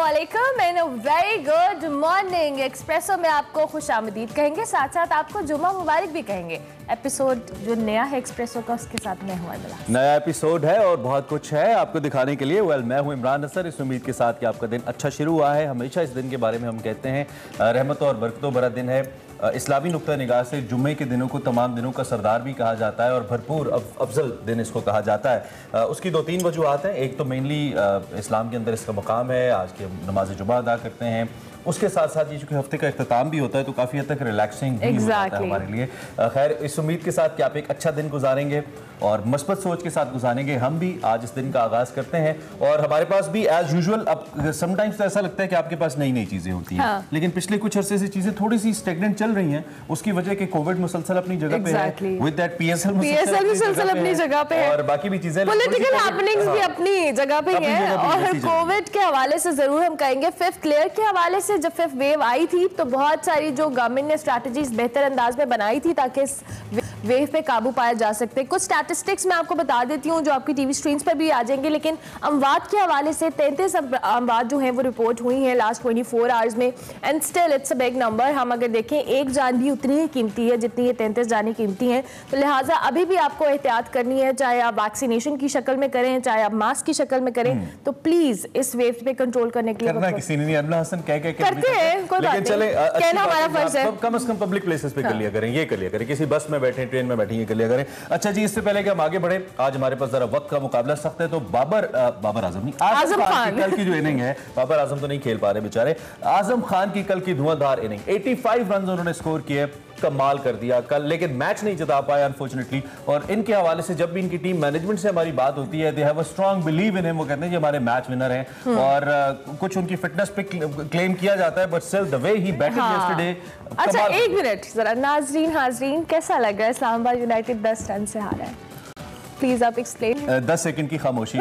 अस्सलामुअलैकुम and very good morning. Espresso में आपको खुशामदीद कहेंगे, साथ साथ आपको जुमा मुबारक भी कहेंगे। एपिसोड जो नया है एक्सप्रेसो का, उसके साथ मैं हूं अदला। नया एपिसोड है और बहुत कुछ है आपको दिखाने के लिए। मैं हूं इमरान नसर, इस उम्मीद के साथ कि आपका दिन अच्छा शुरू हुआ है। हमेशा इस दिन के बारे में हम कहते हैं रहमतों और बरकतों भरा दिन है। इस्लामी नुक्ता निगाह से जुम्मे के दिनों को तमाम दिनों का सरदार भी कहा जाता है और भरपूर अफजल दिन इसको कहा जाता है। उसकी दो तीन वजूहत हैं। एक तो मेनली इस्लाम के अंदर इसका मकाम है, आज के नमाज जुमा अदा करते हैं। उसके साथ साथ ये चूँकि हफ्ते का इख्तिताम भी होता है तो काफ़ी हद तक रिलैक्सिंग भी हो जाता है हमारे लिए। खैर, इस उम्मीद के साथ कि आप एक अच्छा दिन गुजारेंगे और मस्बत सोच के साथ गुजारेंगे। हम भी आज इस दिन का आगाज़ करते हैं और हमारे पास भी एज यूजुअल, अब समटाइम्स तो ऐसा लगता है कि आपके पास नई नई चीज़ें होती हैं, लेकिन पिछले कुछ अरसे से चीज़ें थोड़ी सी स्टेगनेंट चल रही हैं। उसकी वजह कि कोविड मुसलसल अपनी जगह पे है, विद दैट पीएसएल मुसलसल अपनी जगग पे है और बाकी भी चीज़ें, पॉलिटिकल हैपनिंग्स भी अपनी जगह पे है। और कोविड के हवाले से जरूर हम कहेंगे, फिफ्थ लेयर के हवाले से जब फिफ्थ वेव आई थी तो बहुत सारी जो गवर्नमेंट ने स्ट्रैटेजीज बेहतर अंदाज में बनाई थी ताकि इस वेव पे काबू पाया जा सकते। कुछ स्टैटिस्टिक्स मैं आपको बता देती हूँ जो आपकी टीवी स्क्रीन पर भी आ जाएंगे। लेकिन अमवात के हवाले से 33 अमवात जो हैं वो रिपोर्ट हुई हैं लास्ट 24 आवर्स में, and still it's a big number. हम अगर देखें, एक जान भी उतनी ही कीमती है जितनी ये 33 जानें कीमती हैं। तो लिहाजा अभी भी आपको एहतियात करनी है, चाहे आप वैक्सीनेशन की शक्ल में करें, चाहे आप मास्क की शक्ल में करें। तो प्लीज इस वेव पे कंट्रोल करने के लिए किसी ने अमला हसन करते हैं, लेकिन चले कहना हमारा फर्ज है। कम से कम पब्लिक प्लेसेस पे कर लिया करें, ये कर लिया करें। किसी बस में बैठे, ट्रेन में बैठे, ये कर लिया करें। अच्छा जी, इससे पहले कि हम आगे बढ़े, आज हमारे पास जरा वक्त का मुकाबला सख्त है। तो बाबर आजम नहीं, आजम खान की कल की जो इनिंग है, बाबर आजम तो नहीं खेल पा रहे बेचारे। आजम खान की कल की धुआंधार इनिंग, 85 रन उन्होंने स्कोर किए, कमाल कर दिया कल, लेकिन मैच नहीं जिता पाया अनफॉर्चुनेटली। और इनके हवाले से जब भी इनकी टीम मैनेजमेंट से हमारी बात होती है, they have a strong believe in him, वो कहते हैं कि हमारे मैच विनर हैं और कुछ उनकी फिटनेस पे क्लेम किया जाता है, but still the way he batted yesterday. अच्छा, एक मिनट जरा नाजरीन हाजरीन, कैसा लगा इस्लामाबाद यूनाइटेड 10 रन से हारा है? प्लीज आप एक्सप्लेन। 10 सेकंड की खामोशी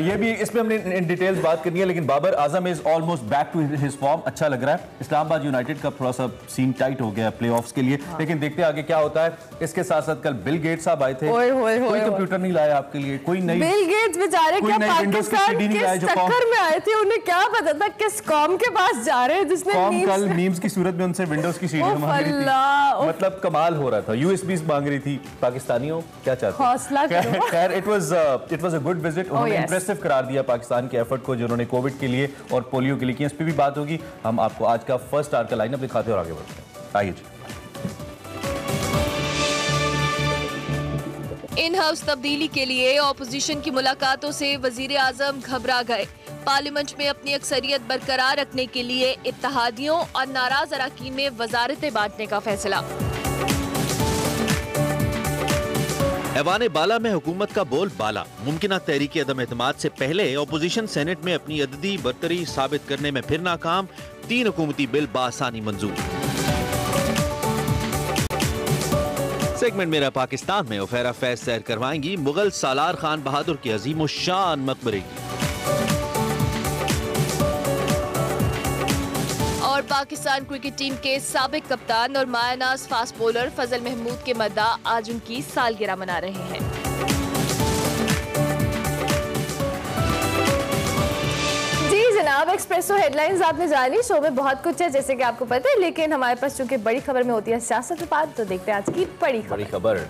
ये भी इसमें हमने इन डिटेल्स बात करनी है, लेकिन Babar Azam is almost back to his form. अच्छा लग रहा है। इस्लामाबाद यूनाइटेड का थोड़ा सा सीन टाइट हो गया प्लेऑफ्स के लिए, लेकिन देखते आगे क्या होता है। इसके साथ साथ कल बिल गेट्स साहब आए थे, कोई कंप्यूटर नहीं लाया आपके लिए, कोई नई बिल गेट्स बेचारे क्या पाकिस्तान के चक्कर में आए थे, उन्हें क्या पता था किस कॉम के पास जा रहे हैं जिसने कल मीम्स की सूरत में उनसे विंडोज की सीडी मांग रही थी। मतलब कमाल हो रहा था, यूएसबीज मांग रही थी। पाकिस्तानियों क्या चाहते हैं? खैर, it was a good visit. उन्होंने इंप्रेसिव करार दिया पाकिस्तान के एफर्ट को जिन्होंने कोविड के लिए और पोलियो के लिए किया। इस पर भी बात होगी। हम आपको आज का फर्स्ट स्टार का लाइनअप दिखाते हैं और आगे बढ़ते हैं। आइए जी। इन हाउस तब्दीली के लिए ऑपोजिशन की मुलाकातों से वजीर आजम घबरा गए। पार्लियामेंट में अपनी अक्सरियत बरकरार रखने के लिए इत्तेहादियों और नाराज अरकान में वजारतें बांटने का फैसला। ऐवान बाला में हुकूमत का बोल बाला। मुमकिन तहरीक अदम एतमाद से पहले अपोजिशन सेनेट में अपनी अददी बरतरी साबित करने में फिर नाकाम। 3 हुकूमती बिल बासानी मंजूर। सेगमेंट मेरा पाकिस्तान में उफेरा फैज सैर करवाएंगी मुगल सालार खान बहादुर के अजीम शान मकबरे की। और पाकिस्तान क्रिकेट टीम के साबिक कप्तान और मायानाज फास्ट बॉलर फजल महमूद के मद्दा आज उनकी सालगिरह मना रहे हैं। जी जनाब, एक्सप्रेसो हेडलाइंस आपने जानी। शो में बहुत कुछ है जैसे कि आपको पता है, लेकिन हमारे पास चूंकि बड़ी खबर में होती है सियासत बात, तो देखते हैं आज की बड़ी खबर।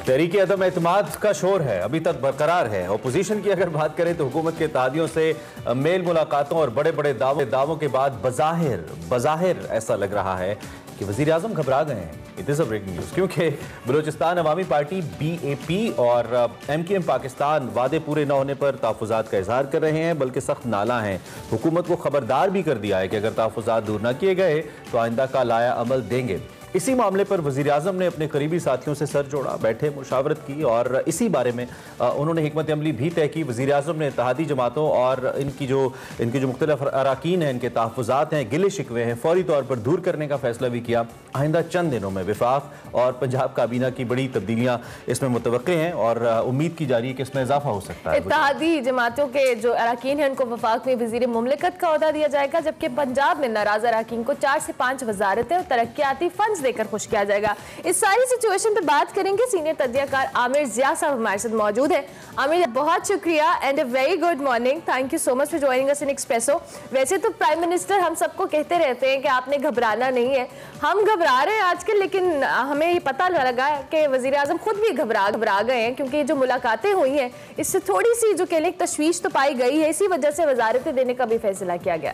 तहरीक अदम एतमाद का शोर है, अभी तक बरकरार है। अपोजिशन की अगर बात करें तो हुकूमत के इत्तेहादियों से मेल मुलाकातों और बड़े बड़े दावों के बाद बज़ाहिर ऐसा लग रहा है कि वज़ीर आज़म घबरा गए हैं। It is a breaking news, क्योंकि बलूचिस्तान अवामी पार्टी BAP और MKM पाकिस्तान वादे पूरे न होने पर तहफ़्फ़ुज़ात का इजहार कर रहे हैं, बल्कि सख्त नाला हैं। हुकूमत को खबरदार भी कर दिया है कि अगर तहफ़्फ़ुज़ात दूर न किए गए तो आइंदा का लाया अमल देंगे। इसी मामले पर वज़ीर आज़म ने अपने करीबी साथियों से सर जोड़ा, बैठे, मुशावरत की और इसी बारे में उन्होंने हिकमत अमली भी तय की। वज़ीर आज़म ने इत्तेहादी जमातों और इनकी जो मुख्तलिफ अराकीन हैं, इनके तहफ़्फ़ुज़ात हैं, गिले शिकवे हैं, फौरी तौर पर दूर करने का फैसला भी किया। आइंदा चंद दिनों में वफाक और पंजाब काबीना की बड़ी तब्दीलियाँ इसमें मुतवक्के हैं और उम्मीद की जा रही है कि इसमें इजाफा हो सकता है। इत्तेहादी जमातों के जो अराकीन हैं उनको वफाक में वज़ीर मुमलिकत का ओहदा दिया जाएगा, जबकि पंजाब में नाराज़ अराकीन को 4 से 5 वजारतें और तरक्याती फंड्स देकर खुश किया जाएगा। इस सारी सिचुएशन पे बात करेंगे, सीनियर तज्ञकार आमिर जिया साहब हमारे साथ मौजूद है। आमिर, बहुत शुक्रिया and a very good morning, thank you so much for joining us in espresso. वैसे तो प्राइम मिनिस्टर हम सबको कहते रहते हैं कि आपने घबराना नहीं है, हम घबरा रहे हैं आजकल, लेकिन हमें ये पता लगा कि वजीर आजम खुद भी घबरा गए हैं, क्योंकि जो मुलाकातें हुई हैं इससे थोड़ी सी जो कह लें तशवीश तो पाई गई है, इसी वजह से वजारतें देने का भी फैसला किया गया।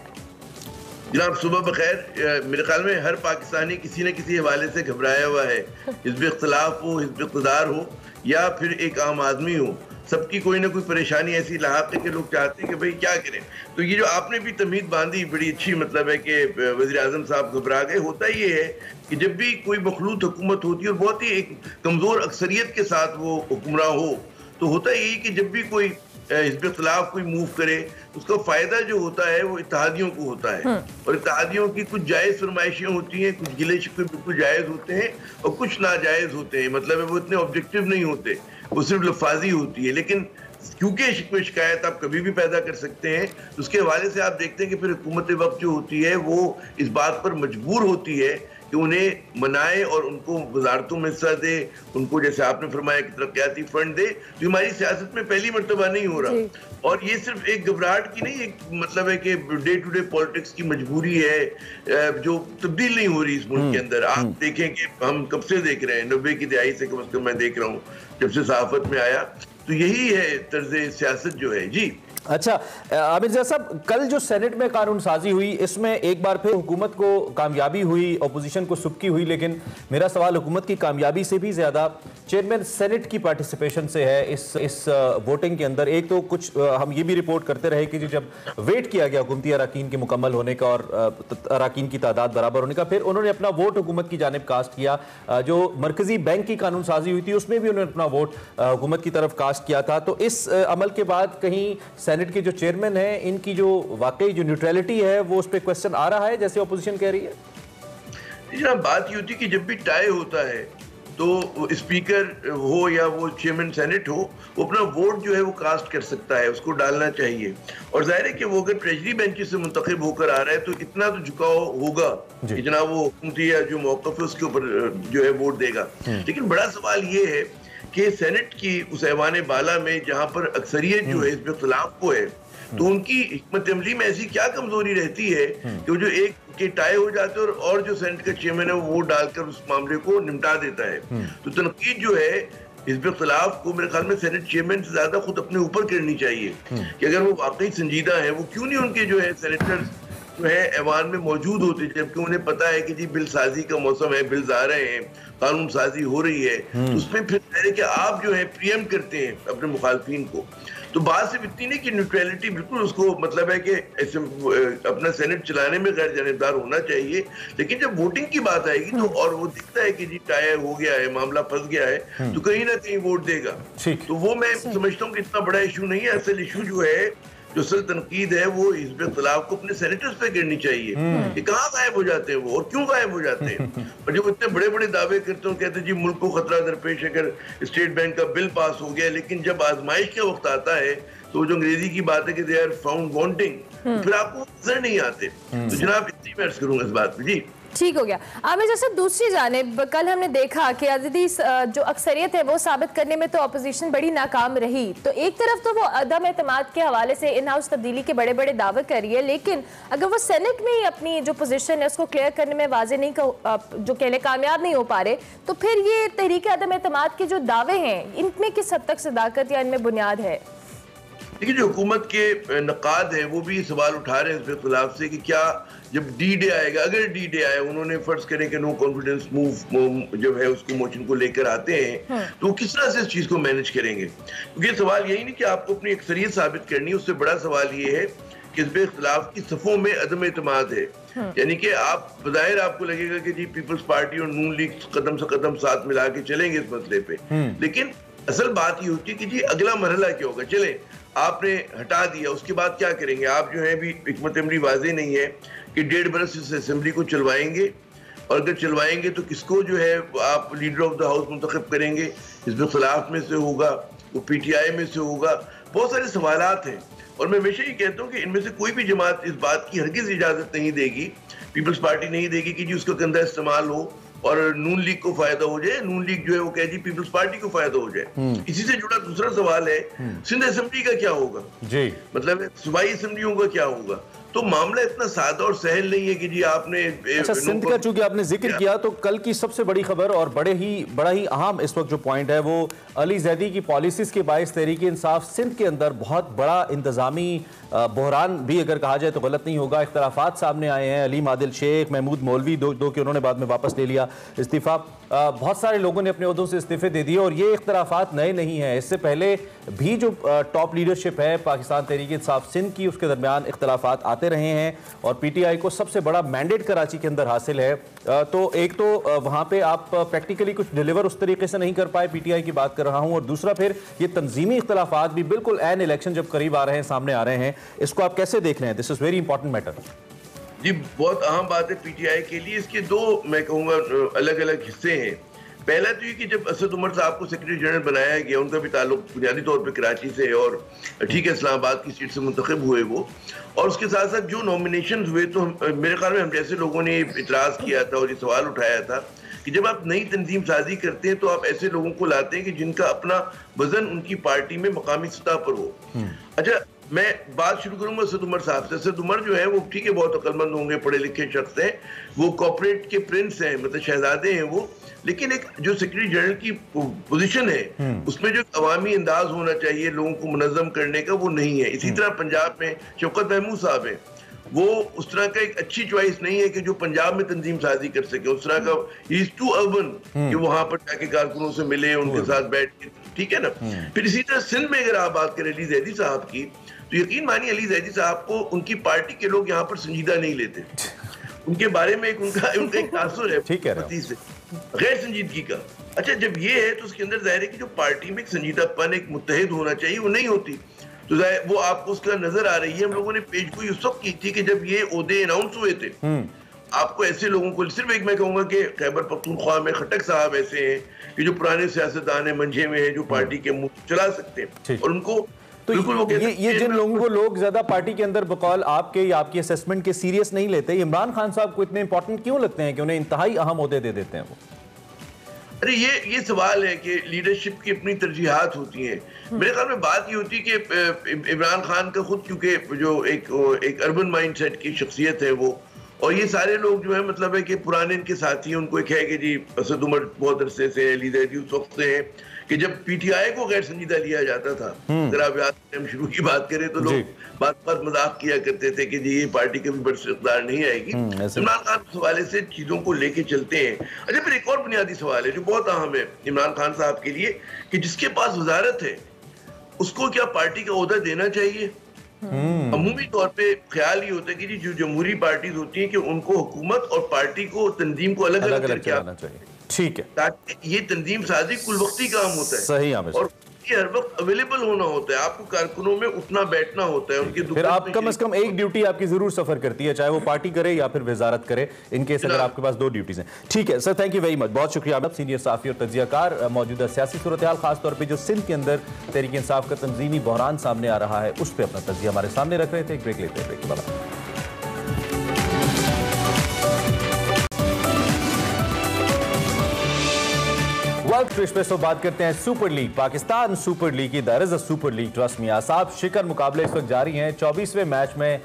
जनाब सुबह बखैर। मेरे ख्याल में हर पाकिस्तानी किसी न किसी हवाले से घबराया हुआ है, हिज़्ब इख्तिलाफ हो, हिज़्ब इक़्तिदार हो या फिर एक आम आदमी हो, सबकी कोई ना कोई परेशानी ऐसी लाहक है कि लोग चाहते हैं कि भाई क्या करें। तो ये जो आपने भी तमीद बांधी बड़ी अच्छी, मतलब है कि वज़ीर आज़म साहब घबरा गए। होता ये है कि जब भी कोई मखलूत हुकूमत होती है और बहुत ही एक कमज़ोर अक्सरियत के साथ वो हुक्मरान हो, तो होता यही कि जब भी कोई हिज़्ब इख्तिलाफ कोई मूव करे, उसका फायदा जो होता है वो इत्तेहादियों को होता है। और इत्तेहादियों की कुछ जायज़ फरमाइशें होती हैं, कुछ गिले शिकवे बिल्कुल जायज़ होते हैं और कुछ नाजायज़ होते हैं। मतलब है वो इतने ऑब्जेक्टिव नहीं होते, वो सिर्फ लफाजी होती है। लेकिन क्योंकि शिकवे शिकायत आप कभी भी पैदा कर सकते हैं, तो उसके हवाले से आप देखते हैं कि फिर हुकूमत वक्त जो होती है वो इस बात पर मजबूर होती है कि उन्हें मनाए और उनको वजारतों में हिस्सा दे, उनको जैसे आपने फरमाया कि तरक्याती फंड दे। तो हमारी सियासत में पहली मरतबा नहीं हो रहा। और ये सिर्फ एक घबराहट की नहीं, एक मतलब है कि डे टू डे पॉलिटिक्स की मजबूरी है जो तब्दील नहीं हो रही इस मुल्क के अंदर। आप देखें कि हम कब से देख रहे हैं, 90 की दिहाई से कम मैं देख रहा हूँ जब से सहाफत में आया। तो यही है तर्ज सियासत जो है। जी अच्छा आमिर जिया साहब, कल जो सेनेट में कानून साजी हुई, इसमें एक बार फिर हुकूमत को कामयाबी हुई, अपोजिशन को सुबकी हुई, लेकिन मेरा सवाल हुकूमत की कामयाबी से भी ज़्यादा चेयरमैन सेनेट की पार्टिसिपेशन से है इस वोटिंग के अंदर। एक तो कुछ हम ये भी रिपोर्ट करते रहे कि जब वेट किया गया हुकूमती अराकीन के मुकम्मल होने का और अराकीन की तादाद बराबर होने का, फिर उन्होंने अपना वोट हुकूमत की जानिब कास्ट किया। जो मरकजी बैंक की कानून साजी हुई थी उसमें भी उन्होंने अपना वोट हुकूमत की तरफ कास्ट किया था। तो इस अमल के बाद कहीं सेनेट के जो चेयरमैन है, इनकी जो वाकई जो न्यूट्रलिटी है वो उस पर क्वेश्चन आ रहा है जैसे ऑपोजिशन कह रही है। बात ये होती है कि जब भी टाई होता है तो स्पीकर हो या वो चेयरमैन सेनेट हो, वो अपना वोट जो है वो कास्ट कर सकता है, उसको डालना चाहिए। और जाहिर है कि वो अगर ट्रेजरी बेंच से मुंतखब होकर आ रहा है तो इतना तो झुकाव होगा कि जनाब वो हुकूमती या जो मौक़िफ़ है उसके ऊपर जो है वोट देगा। लेकिन बड़ा सवाल ये है कि सेनेट की उस ऐवान बाला में जहां पर अक्सरियत जो है इस इख्तिलाफ को है, तो उनकी हिकमत अमली में ऐसी क्या कमजोरी रहती है कि वो जो एक के टाई हो जाते हैं और जो सेनेट का चेयरमैन है वो डालकर उस मामले को निपटा देता है। तो तनकीद जो है इस इख्तिलाफ को मेरे ख्याल में सेनेट चेयरमैन से ज्यादा खुद अपने ऊपर करनी चाहिए कि अगर वो वाकई संजीदा है, वो क्यों नहीं उनके जो है सेनेटर्स जो है ऐवान में मौजूद होते, जबकि उन्हें पता है कि जी बिल साजी का मौसम है, बिल्स आ रहे हैं, कानून साजी हो रही है, तो उसमें फिर कि आप जो है प्रियम करते हैं अपने मुखालफिन को। तो बात सिर्फ इतनी नहीं कि न्यूट्रलिटी बिल्कुल उसको मतलब है कि ऐसे अपना सेनेट चलाने में गैर जानिबदार होना चाहिए, लेकिन जब वोटिंग की बात आएगी तो और वो दिखता है कि जी टाई हो गया है, मामला फंस गया है, तो कहीं ना कहीं वोट देगा। तो वो मैं समझता हूँ कि इतना बड़ा इशू नहीं है। असल इशू जो है, जो असल तनकीद है, वो हिज़्ब इख्तिलाफ को अपने सेनेटर्स पे करनी चाहिए कि कहाँ गायब हो जाते हैं वो और क्यों गायब हो जाते हैं। और जो इतने बड़े बड़े दावे करते हो, कहते हैं जी मुल्क को खतरा दरपेश है अगर स्टेट बैंक का बिल पास हो गया, लेकिन जब आजमाइश का वक्त आता है तो जो अंग्रेजी की बात है कि दे आर फाउंड वांटिंग, फिर आपको नजर नहीं आते। तो जनाब इतनी मैं अर्ज करूंगा इस बात में। जी ठीक हो गया। आमिर जैसे दूसरी जानिब कल हमने देखा कि अददी जो अक्सरियत है वो साबित करने में तो अपोजिशन बड़ी नाकाम रही। तो एक तरफ तो वो अदम एतमाद के हवाले से इन हाउस तब्दीली के बड़े बड़े दावे कर रही है, लेकिन अगर वो सेनेट में ही अपनी जो पोजीशन है उसको क्लियर करने में वाजे नहीं जो कहले कामयाब नहीं हो पा रहे, तो फिर ये तहरीक अदम एतमाद के जो दावे हैं इनमें किस हद तक सदाकत या इनमें बुनियाद है? देखिए, जो हुकूमत के नकाद हैं वो भी सवाल उठा रहे हैं इसके खिलाफ से कि क्या जब डी डे आएगा, अगर डी डे आए, उन्होंने फर्ज करें कि नो कॉन्फिडेंस मूव जब है उसको मोशन को लेकर आते हैं, तो वो किस तरह से इस चीज को मैनेज करेंगे? क्योंकि सवाल यही नहीं कि आपको अपनी अक्सरियत साबित करनी है, उससे बड़ा सवाल ये है कि इस इख्तिलाफ की सफ़ों में अदम एतमाद है। यानी कि आप बज़ाहिर आपको लगेगा कि जी पीपल्स पार्टी और नून लीग कदम से कदम साथ मिला के चलेंगे इस मसले पे, लेकिन असल बात ये होती है कि जी अगला मरहला क्या होगा। चले आपने हटा दिया, उसके बाद क्या करेंगे? आप जो है भी हिकमत अमली वाज़ेह नहीं है कि 1.5 बरस इस असेंबली को चलवाएंगे, और अगर चलवाएंगे तो किसको जो है आप लीडर ऑफ द हाउस मुंतखब करेंगे? हिज़्ब इख्तिलाफ में से होगा, वो PTI में से होगा, बहुत सारे सवालात हैं। और मैं हमेशा ये कहता हूँ कि इनमें से कोई भी जमात इस बात की हरगिज़ इजाज़त नहीं देगी, पीपल्स पार्टी नहीं देगी कि जी उसका गंदा इस्तेमाल हो, और नून लीग को फायदा हो जाए, नून लीग जो है वो कह जी पीपल्स पार्टी को फायदा हो जाए। इसी से जुड़ा दूसरा सवाल है सिंध असेंबली का क्या होगा जी, मतलब सूबाई असेंबलियों का क्या होगा। तो मामला इतना सादा और सहल नहीं है कि जी आपने अच्छा सिंध का चूंकि आपने जिक्र किया तो कल की सबसे बड़ी खबर और बड़ा ही अहम इस वक्त जो पॉइंट है वो अली जैदी की पॉलिसीज के बायस तहरीक इंसाफ सिंध के अंदर बहुत बड़ा इंतजामी बहरान भी अगर कहा जाए तो गलत नहीं होगा। इख्तलाफात सामने आए हैं, अलीम आदिल शेख, महमूद मौलवी दो के उन्होंने बाद में वापस ले लिया इस्तीफा। बहुत सारे लोगों ने अपने ओहदों से इस्तीफे दे दिए और ये इख्तलाफात नए नहीं हैं। इससे पहले भी जो टॉप लीडरशिप है पाकिस्तान तहरीक इंसाफ सिंध की उसके दरमियान इख्तलाफात आते रहे हैं और पीटीआई को सबसे बड़ा मैंडेट कराची के अंदर हासिल है। तो एक तो वहाँ पे आप प्रैक्टिकली कुछ डिलीवर उस तरीके से नहीं कर पाए, पीटीआई की बात कर रहा हूँ, और दूसरा फिर ये तंजीमी इख्तलाफात भी बिल्कुल एन इलेक्शन जब करीब आ रहे हैं, सामने आ रहे हैं, इसको आप कैसे देख रहे हैं? This is very important matter. जी बहुत अहम बात है पीटीआई के लिए। इसके दो मैं कहूँगा अलग अलग हिस्से हैं। पहला तो ये कि जब असद उमर साहब को सेक्रेटरी जनरल बनाया गया, उनका भी ताल्लुक बुनियादी तौर पे कराची से और ठीक है इस्लामाबाद की सीट से मुंतखब हुए वो, और उसके साथ साथ जो नॉमिनेशन हुए तो मेरे ख्याल में हम जैसे लोगों ने इतराज़ किया था और ये सवाल उठाया था कि जब आप नई तंजीम साजी करते हैं तो आप ऐसे लोगों को लाते हैं कि जिनका अपना वजन उनकी पार्टी में मकामी सतह पर हो। अच्छा मैं बात शुरू करूंगा असद उमर साहब से। असद उमर जो है वो ठीक है बहुत अक्लमंद होंगे, पढ़े लिखे शख्स हैं, वो कॉर्पोरेट के प्रिंस हैं, मतलब शहजादे हैं वो, लेकिन एक जो सेक्रेटरी जनरल की पोजीशन है उसमें जो अवामी अंदाज होना चाहिए लोगों को मुनज़्ज़म करने का वो नहीं है। इसी तरह पंजाब में शौकत महमूद साहब है, वो उस तरह का एक अच्छी चॉइस नहीं है कि जो पंजाब में तंजीम साजी कर सके। उस तरह का ही इज टू अर्बन कि वहां पर जाके कारकुनों से मिले, उनके साथ बैठ के, ठीक है ना। फिर इसी तरह सिंध में अगर आप बात करें अली जैदी साहब की, तो यकीन मानिए अली जैदी साहब को उनकी पार्टी के लोग यहाँ पर संजीदा नहीं लेते। उनके बारे में उनका एक तासुर है पति से गैर संजीदगी का। अच्छा जब ये है तो उसके अंदर जाहिर है कि जो पार्टी में एक संजीदापन, एक मुत्तहिद होना चाहिए, वो नहीं होती। तो वो आपको उसका नजर आ रही है। हम लोगों ने पेज को उस वक्त की थी कि जब ये ओहदे अनाउंस हुए थे, आपको ऐसे लोगों को सिर्फ एक मैं कहूंगा कि खैबर पख्तूनख्वा में खटक साहब ऐसे हैं कि जो पुराने सियासतदान है, मंझे में है, जो पार्टी के मुंह चला सकते हैं और उनको तो ये जिन लोगों को लोग ज्यादा पार्टी के अंदर बकौल आपके या आपकी असेसमेंट के सीरियस नहीं लेते, इमरान खान साहब को इतने इंपॉर्टेंट क्यों लगते हैं कि उन्हें इंतहाई अहम ओहदे दे देते हैं वो? अरे ये सवाल है कि लीडरशिप की अपनी तरजीहात होती हैं। मेरे ख्याल में बात ये होती है कि इमरान खान का खुद क्योंकि जो एक अर्बन माइंडसेट की शख्सियत है वो, और ये सारे लोग जो है मतलब है कि पुराने इनके साथी, उनको एक है कि जी असद उमर बहुत अरसे से, अली जैदी उस वक्त से है कि जब पीटीआई को गैर संजीदा लिया जाता था। अगर आप याद करें, हम शुरू की बात करें तो लोग बात मजाक किया करते थे कि जी ये पार्टी कभी बरसदार नहीं आएगी। इमरान खान के हवाले से चीजों को लेके चलते हैं। अच्छा फिर एक और बुनियादी सवाल है जो बहुत अहम है इमरान खान साहब के लिए कि जिसके पास वजारत है उसको क्या पार्टी का ओहदा देना चाहिए? अमूमी तौर पे ख्याल ये होता है कि जी जो जमहूरी पार्टीज होती हैं कि उनको हुकूमत और पार्टी को तंजीम को अलग अलग करके आना चाहिए, ठीक है, ताकि ये तंजीम साजी कुल वक्ती काम होता है। सही है, और ये हर वक्त अवेलेबल होना होता है, आपको कारकुनों में उठना बैठना होता है, उनकी फिर आप कम से कम एक ड्यूटी आपकी जरूर सफर करती है, चाहे वो पार्टी करे या फिर वजारत करे, इनकेस अगर आपके पास 2 ड्यूटीज हैं। ठीक है sir, thank you very much, बहुत शुक्रिया। आप सीनियर साफी और तज्जियाकार, मौजूदा सियासी सूरत हाल खासतौर पर जो सिंध के अंदर तहरीक इंसाफ का तंजीमी बहरान सामने आ रहा है उस पर अपना तज्जिया हमारे सामने रख रहे थे। एक ब्रेक लेते हैं, ब्रेक के बाद तो बात करते हैं super league, Pakistan super league की। There is a super league, trust me. आसाब शिकर मुकाबले इस वक्त जारी हैं। 24वें मैच में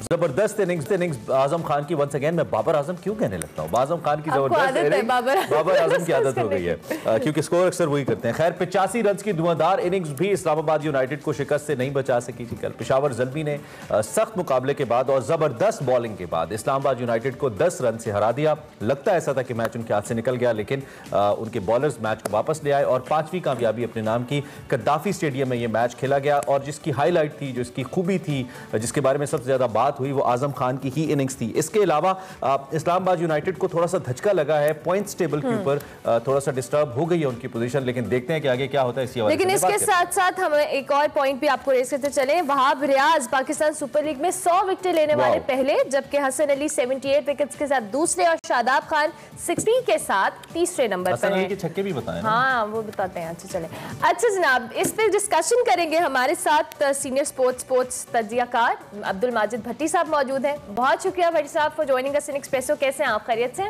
जबरदस्त इनिंग्स आजम खान की। वंस अगेन मैं बाबर आजम क्यों कहने लगता हूँ, आजम खान की जबरदस्त बाबर आजम की आदत हो गई है क्योंकि स्कोर अक्सर वही करते हैं। खैर 85 रन की धुआंधार इनिंग्स भी इस्लामाबाद यूनाइटेड को शिकस्त से नहीं बचा सकी थी कल। पेशावर ज़ल्मी ने सख्त मुकाबले के बाद और जबरदस्त बॉलिंग के बाद इस्लामाबाद यूनाइटेड को 10 रन से हरा दिया। लगता ऐसा था कि मैच उनके हाथ से निकल गया, लेकिन उनके बॉलर्स मैच को वापस ले आए और 5वीं कामयाबी अपने नाम की। कद्दाफी स्टेडियम में यह मैच खेला गया और जिसकी हाईलाइट थी, जो इसकी खूबी थी, जिसके बारे में सबसे ज्यादा बात हुई, वो आजम खान की ही इनिंग्स थी। इसके अलावा इस्लामाबाद यूनाइटेड को थोड़ा सा धचका लगा है, पॉइंट्स टेबल के ऊपर थोड़ा सा डिस्टर्ब हो गई है उनकी पोजीशन, लेकिन देखते हैं कि आगे क्या होता है इसी हवाले से। लेकिन इसके साथ साथ हम एक और पॉइंट भी आपको रेस करते चले। वहाब रियाज पाकिस्तान सुपर लीग में 100 विकेट लेने वाले पहले, जबकि हसन अली 78 विकेट्स के साथ दूसरे और शादाब खान 60 के साथ तीसरे नंबर पर हैं। छक्के भी बताएं ना। हाँ वो बताते हैं। अच्छा चले, अच्छा जनाब, इस पे डिस्कशन करेंगे। हमारे साथ सीनियर स्पोर्ट्स तज्जियाकार अब्दुल माजिद भट्टी साहब मौजूद हैं। बहुत शुक्रिया भट्टी sahab for joining us in espresso. कैसे हैं आप, खैरियत से?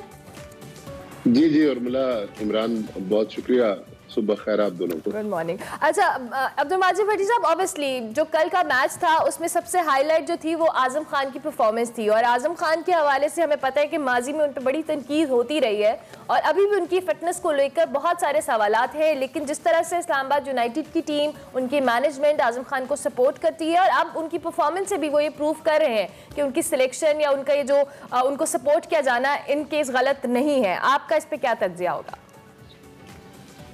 जी उर्मिला, इमरान, बहुत शुक्रिया। सुबह खैर आप दोनों को। Good morning. अच्छा अब्दुल माजिद भट्टी साहब, ऑब्वियसली जो कल का मैच था उसमें सबसे हाईलाइट जो थी वो आजम खान की परफॉर्मेंस थी, और आजम खान के हवाले से हमें पता है कि माजी में उन पर बड़ी तनकीद होती रही है और अभी भी उनकी फिटनेस को लेकर बहुत सारे सवालात हैं, लेकिन जिस तरह से इस्लामाबाद यूनाइटेड की टीम, उनकी मैनेजमेंट आजम खान को सपोर्ट करती है और अब उनकी परफॉर्मेंस से भी वो ये प्रूव कर रहे हैं कि उनकी सिलेक्शन या उनका ये जो उनको सपोर्ट किया जाना इन केस गलत नहीं है। आपका इस पर क्या तज्जिया होगा?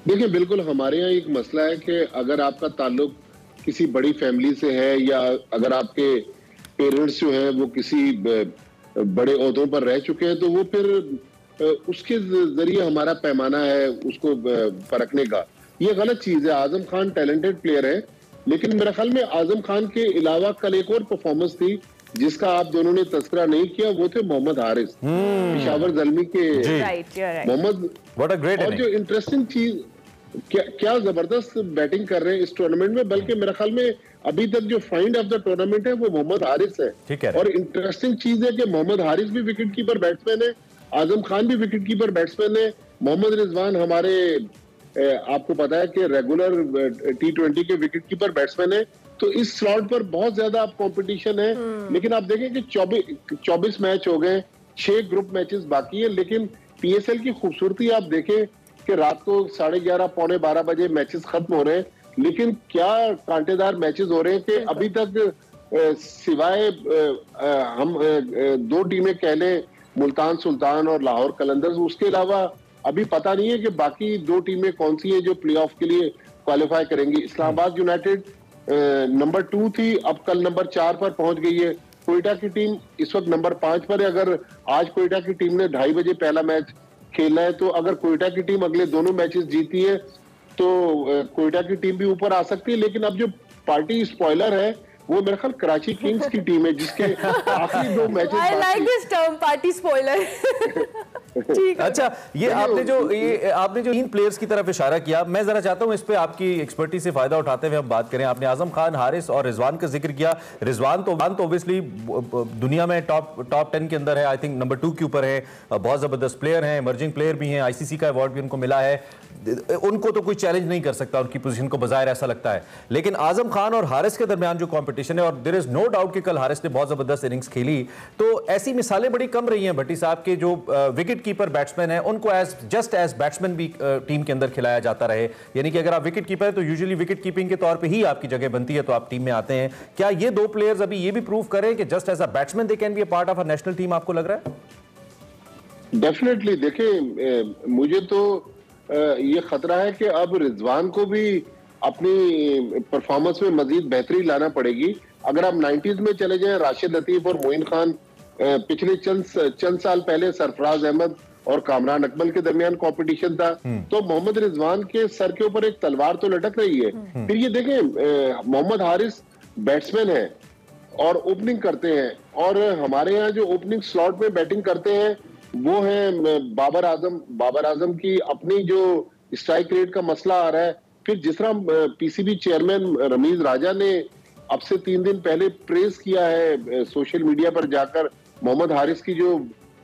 देखिए, बिल्कुल हमारे यहाँ एक मसला है कि अगर आपका ताल्लुक किसी बड़ी फैमिली से है या अगर आपके पेरेंट्स जो हैं वो किसी बड़े ओहदों पर रह चुके हैं तो वो फिर उसके जरिए हमारा पैमाना है उसको परखने का, ये गलत चीज है। आजम खान टैलेंटेड प्लेयर है, लेकिन मेरे ख्याल में आजम खान के अलावा कल एक और परफॉर्मेंस थी जिसका आप दोनों ने तस्करा नहीं किया, वो थे मोहम्मद हारिस, पेशावर ज़ल्मी के मोहम्मद। और जो इंटरेस्टिंग चीज, क्या जबरदस्त बैटिंग कर रहे हैं इस टूर्नामेंट में, बल्कि मेरे ख्याल में अभी तक जो फाइंड ऑफ द टूर्नामेंट है वो मोहम्मद हारिस है। और इंटरेस्टिंग चीज है कि मोहम्मद हारिस भी विकेट कीपर बैट्समैन है, आजम खान भी विकेट कीपर बैट्समैन है, मोहम्मद रिजवान हमारे आपको पता है कि रेगुलर T20 के विकेट कीपर बैट्समैन है। तो इस स्लॉट पर बहुत ज्यादा अब कंपटीशन है, लेकिन आप देखें कि 24 मैच हो गए, 6 ग्रुप मैचेस बाकी है, लेकिन PSL की खूबसूरती आप देखें कि रात को 11:30 पौने 12 बजे मैचेस खत्म हो रहे हैं, लेकिन क्या कांटेदार मैचेस हो रहे हैं कि अभी तक सिवाय हम 2 टीमें कह लें, मुल्तान सुल्तान और लाहौर कलंदर्स, उसके अलावा अभी पता नहीं है कि बाकी 2 टीमें कौन सी है जो प्लेऑफ के लिए क्वालिफाई करेंगी। इस्लामाबाद यूनाइटेड नंबर 2 थी, अब कल नंबर 4 पर पहुंच गई है। कोयटा की टीम इस वक्त नंबर 5 पर है। अगर आज कोयटा की टीम ने 2:30 बजे पहला मैच खेलना है तो अगर कोयटा की टीम अगले दोनों मैचेस जीती है तो कोयटा की टीम भी ऊपर आ सकती है। लेकिन अब जो पार्टी स्पॉइलर है वो मेरे ख्याल कराची किंग्स की टीम है, जिसके आखिरी 2 matches I like this term, party spoiler. अच्छा, ये आपने जो 3 प्लेयर्स की तरफ इशारा किया, मैं जरा चाहता हूं इस पे आपकी एक्सपर्टीज से फायदा उठाते हुए हम बात करें। आपने आजम खान, हारिस और रिजवान का जिक्र किया। रिजवान तो ऑब्वियसली दुनिया में टॉप 10 के अंदर है, आई थिंक नंबर 2 के ऊपर है, बहुत जबरदस्त प्लेयर हैं, इमर्जिंग प्लेयर भी हैं, ICC का अवार्ड भी उनको मिला है, उनको तो कोई चैलेंज नहीं कर सकता उनकी पोजीशन को, बजाय ऐसा लगता है। लेकिन आजम खान और हारिस के दरमियान जो कंपटीशन है, और देयर इज नो डाउट कि कल हारिस ने बहुत जबरदस्त इनिंग्स खेली, तो ऐसी मिसालें बड़ी कम रही हैं भट्टी साहब के जो विकेट कीपर बैट्समैन है उनको जस्ट एज बैट्समैन भी टीम के अंदर खिलाया जाता रहे। यानी कि अगर आप विकेट कीपर है तो यूजुअली विकेट कीपिंग के तौर पे ही आपकी जगह बनती है, तो आप टीम में आते हैं। क्या ये 2 प्लेयर्स अभी ये भी प्रूव करें कि just as a batsman they can be a part of a national team, आपको लग रहा है? डेफिनेटली। देखिए, मुझे तो ये खतरा है कि अब रिजवान को भी अपनी परफॉर्मेंस में मजीद बेहतरी लाना पड़ेगी। अगर आप 90s में चले जाएं, राशिद लतीफ और मोइन खान, पिछले चंद साल पहले सरफराज अहमद और कामरान अकमल के दरमियान कंपटीशन था, तो मोहम्मद रिजवान के सर के ऊपर एक तलवार तो लटक रही है। फिर ये देखें, मोहम्मद हारिस बैट्समैन है और ओपनिंग करते हैं, और हमारे यहाँ जो ओपनिंग स्लॉट में बैटिंग करते हैं वो है बाबर आजम की अपनी जो स्ट्राइक रेट का मसला आ रहा है। फिर जिस तरह PCB चेयरमैन रमीज राजा ने अब से 3 दिन पहले प्रेस किया है सोशल मीडिया पर जाकर मोहम्मद हारिस की, जो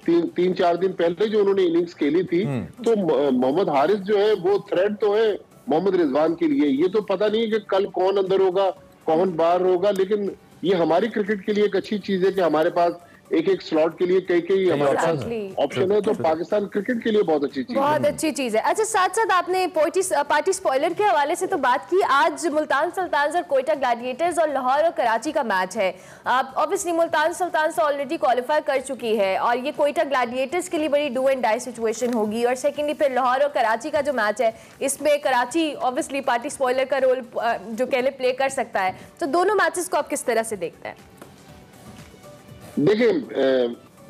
3-4 दिन पहले जो उन्होंने इनिंग्स खेली थी, तो मोहम्मद हारिस जो है वो थ्रेट तो है मोहम्मद रिजवान के लिए। ये तो पता नहीं है कि कल कौन अंदर होगा कौन बाहर होगा, लेकिन ये हमारी क्रिकेट के लिए एक अच्छी चीज है कि हमारे पास एक स्लॉट के लिए कई हमारे पास ऑप्शन है, तो पाकिस्तान क्रिकेट के लिए बहुत अच्छी चीज है। बहुत अच्छी चीज है। अच्छा, साथ साथ आपने पार्टी स्पॉइलर के हवाले से तो बात की। आज मुल्तान सुल्तान और कोयटा ग्लैडिएटर्स और लाहौर और कराची का मैच है। ऑब्वियसली मुल्तान सुल्तान से ऑलरेडी क्वालिफाई कर चुकी है और ये कोयटा ग्लैडिएटर्स के लिए बड़ी डू एंड डाई सिचुएशन होगी। और सेकेंडली फिर लाहौर और कराची का जो मैच है, इसमें कराची ऑब्वियसली पार्टी स्पॉइलर का रोल जो कहले प्ले कर सकता है। तो दोनों मैचेस को आप किस तरह से देखते हैं? देखिए,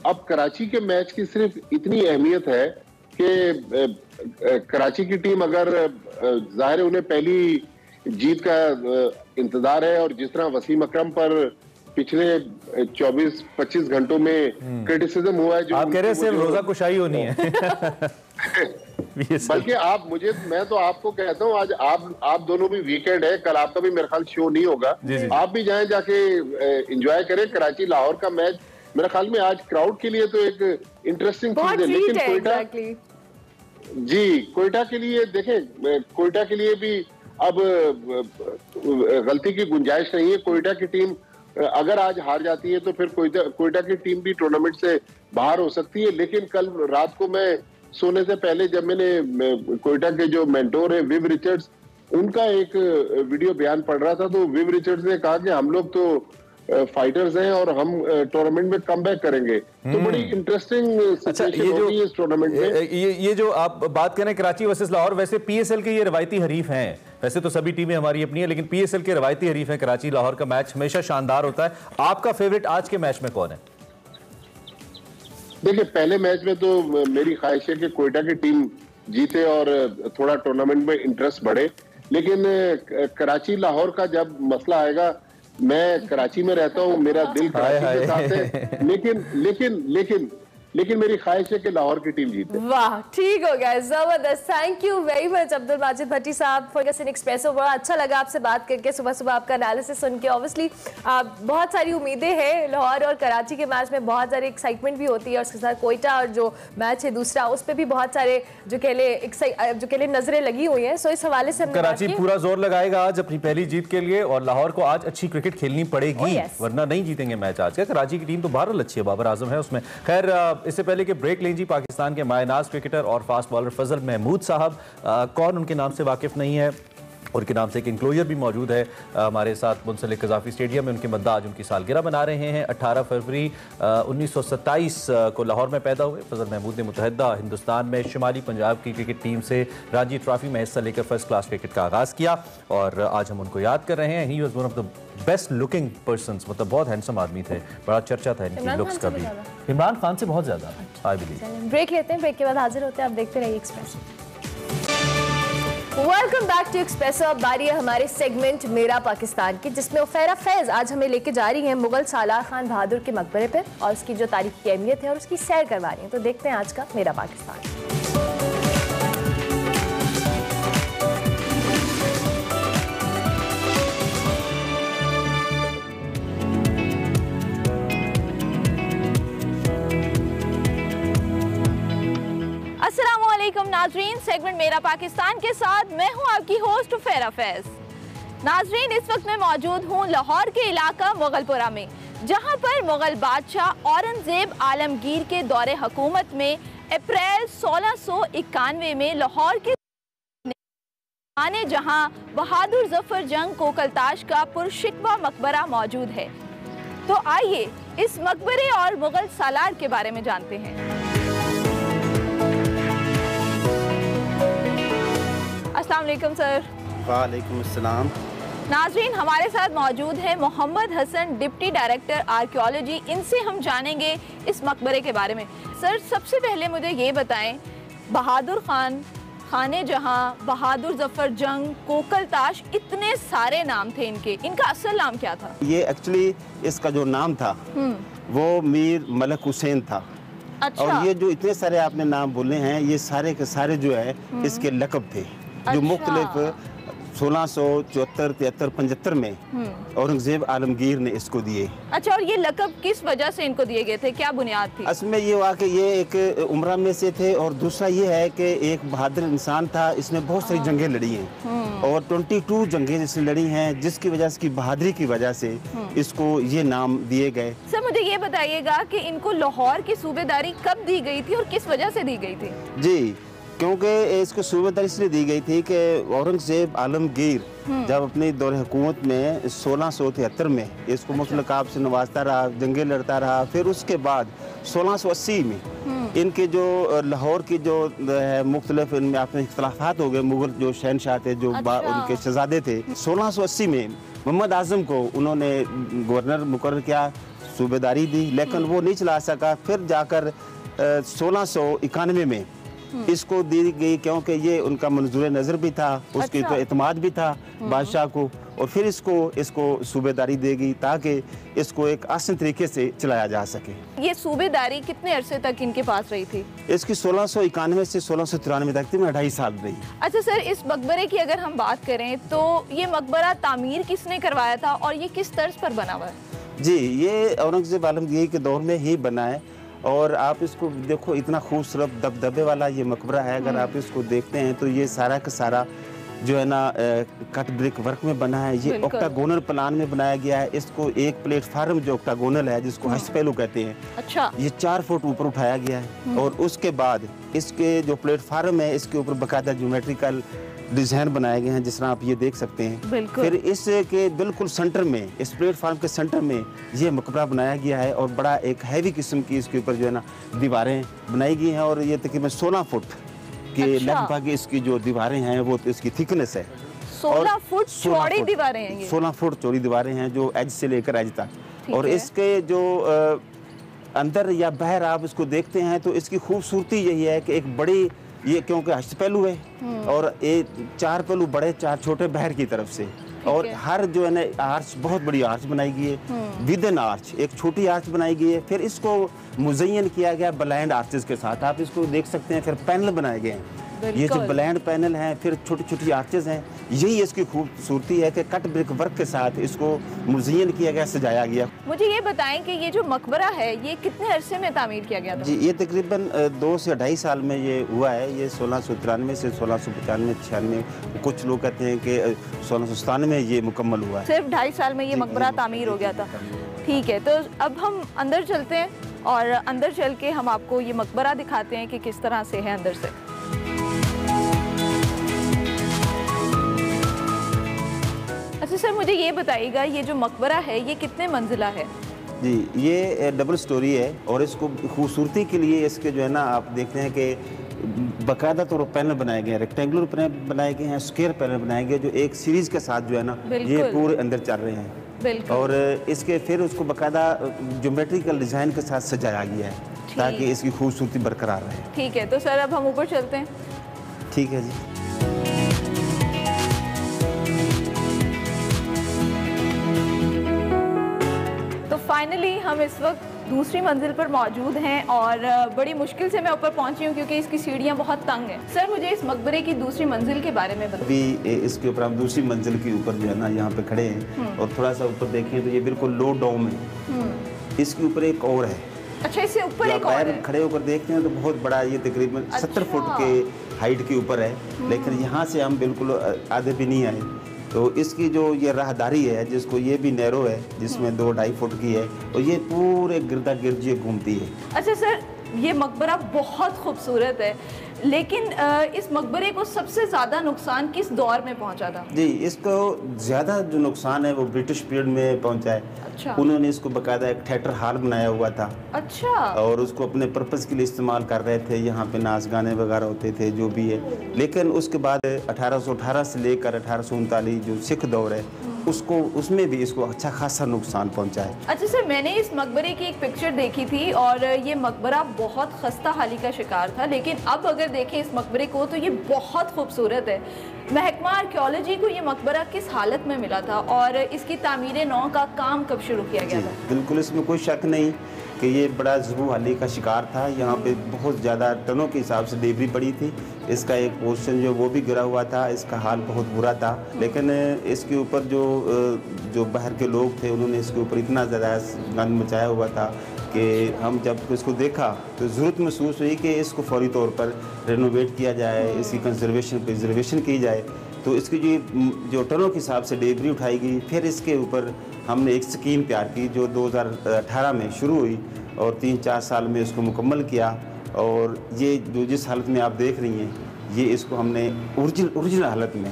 अब कराची के मैच की सिर्फ इतनी अहमियत है कि कराची की टीम, अगर जाहिर है उन्हें पहली जीत का इंतजार है, और जिस तरह वसीम अकरम पर पिछले 24-25 घंटों में क्रिटिसिज्म हुआ है, जो आप कह रहे हैं सिर्फ रोजा कुशाई होनी है। बल्कि मैं तो आपको कहता हूँ, आज आप दोनों भी वीकेंड है, कल आपका भी मेरे ख्याल शो नहीं होगा, आप भी जाएं, जाके एंजॉय करें कराची लाहौर का मैच। मेरे ख्याल में आज क्राउड के लिए तो एक इंटरेस्टिंग चीज है, लेकिन जी, कोयटा के लिए देखें, कोयटा के लिए भी अब गलती की गुंजाइश नहीं है। कोयटा की टीम अगर आज हार जाती है तो फिर कोयटा की टीम भी टूर्नामेंट से बाहर हो सकती है। लेकिन कल रात को मैं सोने से पहले जब मैंने कोयटा के जो मेंटोर है विव रिचर्ड्स, उनका एक वीडियो बयान पढ़ रहा था, तो विव रिचर्ड्स ने कहा कि हम लोग तो फाइटर्स हैं और हम टूर्नामेंट में कमबैक करेंगे। तो बड़ी इंटरेस्टिंग सिचुएशन होगी इस टूर्नामेंट में। ये जो आप बात करें कराची वर्सेस लाहौर, वैसे पीएसएल के ये रवायती हरीफ हैं। वैसे तो सभी टीमें हमारी अपनी है, लेकिन पीएसएल के रवायती हरीफ हैं। कराची लाहौर का मैच हमेशा शानदार होता है। आपका फेवरेट आज के मैच में कौन है? देखिए, पहले मैच में तो मेरी ख्वाहिश है कि कोयटा की टीम जीते और थोड़ा टूर्नामेंट में इंटरेस्ट बढ़े। लेकिन कराची लाहौर का जब मसला आएगा, मैं कराची में रहता हूँ, मेरा दिल कराची के साथ है, लेकिन मेरी ख्वाहिश है कि लाहौर की टीम जीते। वाह, ठीक हो गया, जबरदस्त। Thank you very much Abdul Majid Bhatti sahab for Fergusson espresso. बड़ा अच्छा लगा आपसे बात करके, सुबह सुबह आपका एनालिसिस सुन के। ऑब्वियसली बहुत सारी उम्मीदें हैं लाहौर और कराची के मैच में, बहुत सारी एक्साइटमेंट भी होती है, और उसके साथ कोयटा और जो मैच है दूसरा, उस पर भी बहुत सारे जो कह ले नजरें लगी हुई हैं। सो इस हवाले से कराची पूरा जोर लगाएगा आज अपनी पहली जीत के लिए, और लाहौर को आज अच्छी क्रिकेट खेलनी पड़ेगी, वरना नहीं जीतेंगे मैच आज का। कराची की टीम तो बहरहाल अच्छी है, बाबर आजम है उसमें। खैर, इससे पहले कि ब्रेक लें जी, पाकिस्तान के मायनाज क्रिकेटर और फास्ट बॉलर फजल महमूद साहब, कौन उनके नाम से वाकिफ नहीं है, उनके नाम से एक इंक्लोजर भी मौजूद है हमारे साथ मुंसलिक कज़ाफ़ी स्टेडियम में। उनके मद्दा आज उनकी सालगिरह मना रहे हैं। 18 फरवरी 1927 को लाहौर में पैदा हुए फजल महमूद ने मुत्तहिदा हिंदुस्तान में शुमाली पंजाब की क्रिकेट टीम से रणजी ट्रॉफी में हिस्सा लेकर फर्स्ट क्लास क्रिकेट का आगाज़ किया, और आज हम उनको याद कर रहे हैं। He was one of the best looking persons, मतलब बहुत हैंडसम आदमी थे, बड़ा चर्चा था इनकी लुक्स का भी। इमरान खान से बहुत ज़्यादा, आई बिलीव। ब्रेक लेते हैं, ब्रेक के बाद हाजिर होते हैं। आप देखते रहिए Express. Welcome back to Expresso. अब बारी है हमारे सेगमेंट मेरा पाकिस्तान की, जिसमें उफेरा फैज आज हमें लेके जा रही है मुगल सालार खान बहादुर के मकबरे पे, और उसकी जो तारीखी अहमियत है और उसकी सैर करवा रही है। तो देखते हैं आज का मेरा पाकिस्तान। अस्सलामुअलैकुम नाजरीन, सेगमेंट मेरा पाकिस्तान के साथ मैं हूं आपकी होस्ट उफेरा फैज। नाजरीन, इस वक्त मैं मौजूद हूं लाहौर के इलाका मुगलपुरा में, जहां पर मुगल बादशाह औरंगजेब आलमगीर के दौरे हुकूमत में अप्रैल 1691 में लाहौर के आने जहां बहादुर जफर जंग कोकलताश का पुरशिकवा मकबरा मौजूद है। तो आइए इस मकबरे और मुगल सालार के बारे में जानते हैं। अस्सलाम वालेकुम सर। वालेकुम अस्सलाम। नाजरीन, हमारे साथ मौजूद है Mohammad Hasan, deputy director archaeology. इनसे हम जानेंगे इस मकबरे के बारे में। सर, सबसे पहले मुझे ये बताएं, बहादुर खान, खाने जहां, बहादुर जफर जंग, कोकलताश, इतने सारे नाम थे इनके, इनका असल नाम क्या था? ये एक्चुअली इसका जो नाम था वो मीर मलक हुसैन था। अच्छा। और ये जो इतने सारे आपने नाम बोले हैं, ये सारे के सारे जो है इसके लक़ब थे, जो मुख्तलिफ 1674, 73, 75 में औरंगजेब आलमगीर ने इसको दिए। अच्छा, और ये लक़ब किस वजह से इनको दिए गए थे, क्या बुनियाद थी? असल में ये हुआ कि ये एक उम्रा में से थे, और दूसरा ये है कि एक बहादुर इंसान था, इसने बहुत सारी जंगें लड़ी हैं, और 22 जंगें इसने लड़ी हैं, जिसकी वजह से, बहादुरी की वजह से इसको ये नाम दिए गए। सर, मुझे ये बताइएगा कि इनको लाहौर की सूबेदारी कब दी गई थी और किस वजह से दी गई थी? जी, क्योंकि इसको सूबेदारी इसलिए दी गई थी कि औरंगजेब आलमगीर जब अपनी दौरे हुकूमत में 1673 में इसको मुख्तलिफ आप से नवाजता रहा, जंगें लड़ता रहा, फिर उसके बाद 1680 में इनके जो लाहौर की जो है मुख्तलिफ इनमें आपने इख्तलाफात हो गए, मुगल जो शहनशाह थे, जो उनके शहजादे थे, 1680 में मोहम्मद आजम को उन्होंने गवर्नर मुकर्रर किया, सूबेदारी दी, लेकिन वो नहीं चला सका। फिर जाकर 1691 में इसको दी गई, क्योंकि ये उनका मंजूर नज़र भी था, उसकी तो एतमाद भी था बादशाह को, और फिर इसको सूबेदारी देगी ताकि इसको एक आसान तरीके से चलाया जा सके। ये सूबेदारी कितने अरसे तक इनके पास रही थी? इसकी 1691 से 1693 तक थी, 2.5 साल रही। अच्छा सर, इस मकबरे की अगर हम बात करें तो ये मकबरा तामीर किसने करवाया था और ये किस तर्ज पर बना हुआ है? जी, ये औरंगजेब आलमगीर के दौर में ही बना है, और आप इसको देखो, इतना खूबसूरत दबदबे वाला ये मकबरा है। अगर आप इसको देखते हैं तो ये सारा का सारा जो है ना कट ब्रिक वर्क में बना है। ये ऑक्टागोनल प्लान में बनाया गया है। इसको एक प्लेटफार्म जो ऑक्टागोनल है, जिसको हस्त पहलू कहते हैं, अच्छा, ये 4 फुट ऊपर उठाया गया है। और उसके बाद इसके जो प्लेटफार्म है, इसके ऊपर बाकायदा ज्योमेट्रिकल डिजाइन बनाए गए हैं, जिस तरह आप ये देख सकते हैं। फिर इसके बिल्कुल सेंटर में, इस प्लेटफार्म के सेंटर में ये मकबरा बनाया गया है और बड़ा एक हैवी किस्म की इसके ऊपर जो है ना दीवारें बनाई गई हैं। और ये तकरीबन 16 फुट के लगभग इसकी जो दीवारें हैं वो इसकी थिकनेस है। 16 फुट चौड़ी दीवारें हैं ये। 16 फुट चौड़ी दीवारें हैं जो एज से लेकर एज तक। और इसके जो अंदर या बाहर आप इसको देखते हैं तो इसकी खूबसूरती यही है कि एक बड़ी, ये क्योंकि हस्त पहलू है और ये 4 पहलू बड़े 4 छोटे बाहर की तरफ से, और हर जो है ना आर्च, बहुत बड़ी आर्च बनाई गई है। विद एन आर्च एक छोटी आर्च बनाई गई है। फिर इसको मुज़य्यन किया गया ब्लाइंड आर्चेस के साथ, आप इसको देख सकते हैं। फिर पैनल बनाए गए हैं, ये जो ब्लाइंड पैनल हैं, फिर छोटी छोटी आर्चेस हैं। यही इसकी खूबसूरती है कि कट ब्रिक वर्क के साथ इसको मुज़य्यन किया गया, सजाया गया। मुझे ये बताएं कि ये जो मकबरा है ये कितने अरसे में तामीर किया गया था? जी, ये तकरीबन 2 से 2.5 साल में ये हुआ है। ये 1693 से 1695-96, कुछ लोग कहते हैं कि 1697 में ये मुकम्मल हुआ है। सिर्फ 2.5 साल में ये मकबरा तामीर हो गया था। ठीक है, तो अब हम अंदर चलते हैं और अंदर चल के हम आपको ये मकबरा दिखाते हैं कि किस तरह से है अंदर से। अच्छा सर, मुझे ये बताइएगा, ये जो मकबरा है ये कितने मंजिला है? जी, ये डबल स्टोरी है और इसको खूबसूरती के लिए इसके जो है ना आप देखते हैं कि बाकायदा तौर पर पैनल बनाए गए हैं, रेक्टेंगुलर पैनल बनाए गए हैं, स्क्वायर पैनल बनाए गए, जो एक सीरीज के साथ जो है ना ये पूरे अंदर चल रहे हैं। और इसके फिर उसको बाकायदा ज्योमेट्रिकल डिज़ाइन के साथ सजाया गया है ताकि इसकी खूबसूरती बरकरार रहे। ठीक है, तो सर अब हम ऊपर चलते हैं। ठीक है जी। फाइनली हम इस वक्त दूसरी मंजिल पर मौजूद हैं और बड़ी मुश्किल से मैं ऊपर पहुंची हूं क्योंकि इसकी सीढ़ियां बहुत तंग हैं। सर, मुझे इस मकबरे की दूसरी मंजिल के बारे में बताइए। अभी इसके ऊपर हम दूसरी मंजिल के ऊपर जो है ना यहाँ पे खड़े हैं और थोड़ा सा ऊपर देखें तो ये बिल्कुल लो डोम है। इसके ऊपर एक और है। अच्छा, इससे ऊपर एक और है? खड़े होकर देखते हैं तो बहुत बड़ा, ये तकरीबन 70 फुट के हाइट के ऊपर है, लेकिन यहाँ से हम बिल्कुल आधे भी नहीं आए। तो इसकी जो ये राहदारी है, जिसको ये भी नैरो है, जिसमें 2-2.5 फुट की है और ये पूरे गिरदा गिर्द ये घूमती है। अच्छा सर, ये मकबरा बहुत खूबसूरत है, लेकिन इस मकबरे को सबसे ज़्यादा नुकसान किस दौर में पहुंचा था? जी, इसको ज़्यादा जो नुकसान है वो ब्रिटिश पीरियड में पहुंचा है। अच्छा। उन्होंने इसको बाकायदा एक थिएटर हॉल बनाया हुआ था। अच्छा। और उसको अपने पर्पज़ के लिए इस्तेमाल कर रहे थे, यहाँ पे नाच गाने वगैरह होते थे, जो भी है। लेकिन उसके बाद 1818 से लेकर 1839 जो सिख दौर है, उसमें भी इसको अच्छा खासा नुकसान पहुंचा है। अच्छा सर, मैंने इस मकबरे की एक पिक्चर देखी थी और ये मकबरा बहुत खस्ता हाली का शिकार था, लेकिन अब अगर देखें इस मकबरे को तो ये बहुत खूबसूरत है। महकमा आर्कियोलॉजी को ये मकबरा किस हालत में मिला था और इसकी तामीर नौ का काम कब शुरू किया गया था? बिल्कुल, इसमें कोई शक नहीं कि ये बड़ा ज़बू हाली का शिकार था। यहाँ पे बहुत ज़्यादा टनों के हिसाब से डिलीवरी पड़ी थी। इसका एक पोर्शन जो वो भी गिरा हुआ था, इसका हाल बहुत बुरा था। लेकिन इसके ऊपर जो बाहर के लोग थे, उन्होंने इसके ऊपर इतना ज़्यादा गंद मचाया हुआ था कि हम जब इसको देखा तो ज़रूरत महसूस हुई कि इसको फौरी तौर पर रेनोवेट किया जाए, इसकी प्रिजर्वेशन की जाए। तो इसकी जो टनों के हिसाब से डिलीवरी उठाई गई। फिर इसके ऊपर हमने एक स्कीम तैयार की जो 2018 में शुरू हुई और 3-4 साल में इसको मुकम्मल किया। और ये जो जिस हालत में आप देख रही हैं, ये इसको हमने ओरिजिनल हालत में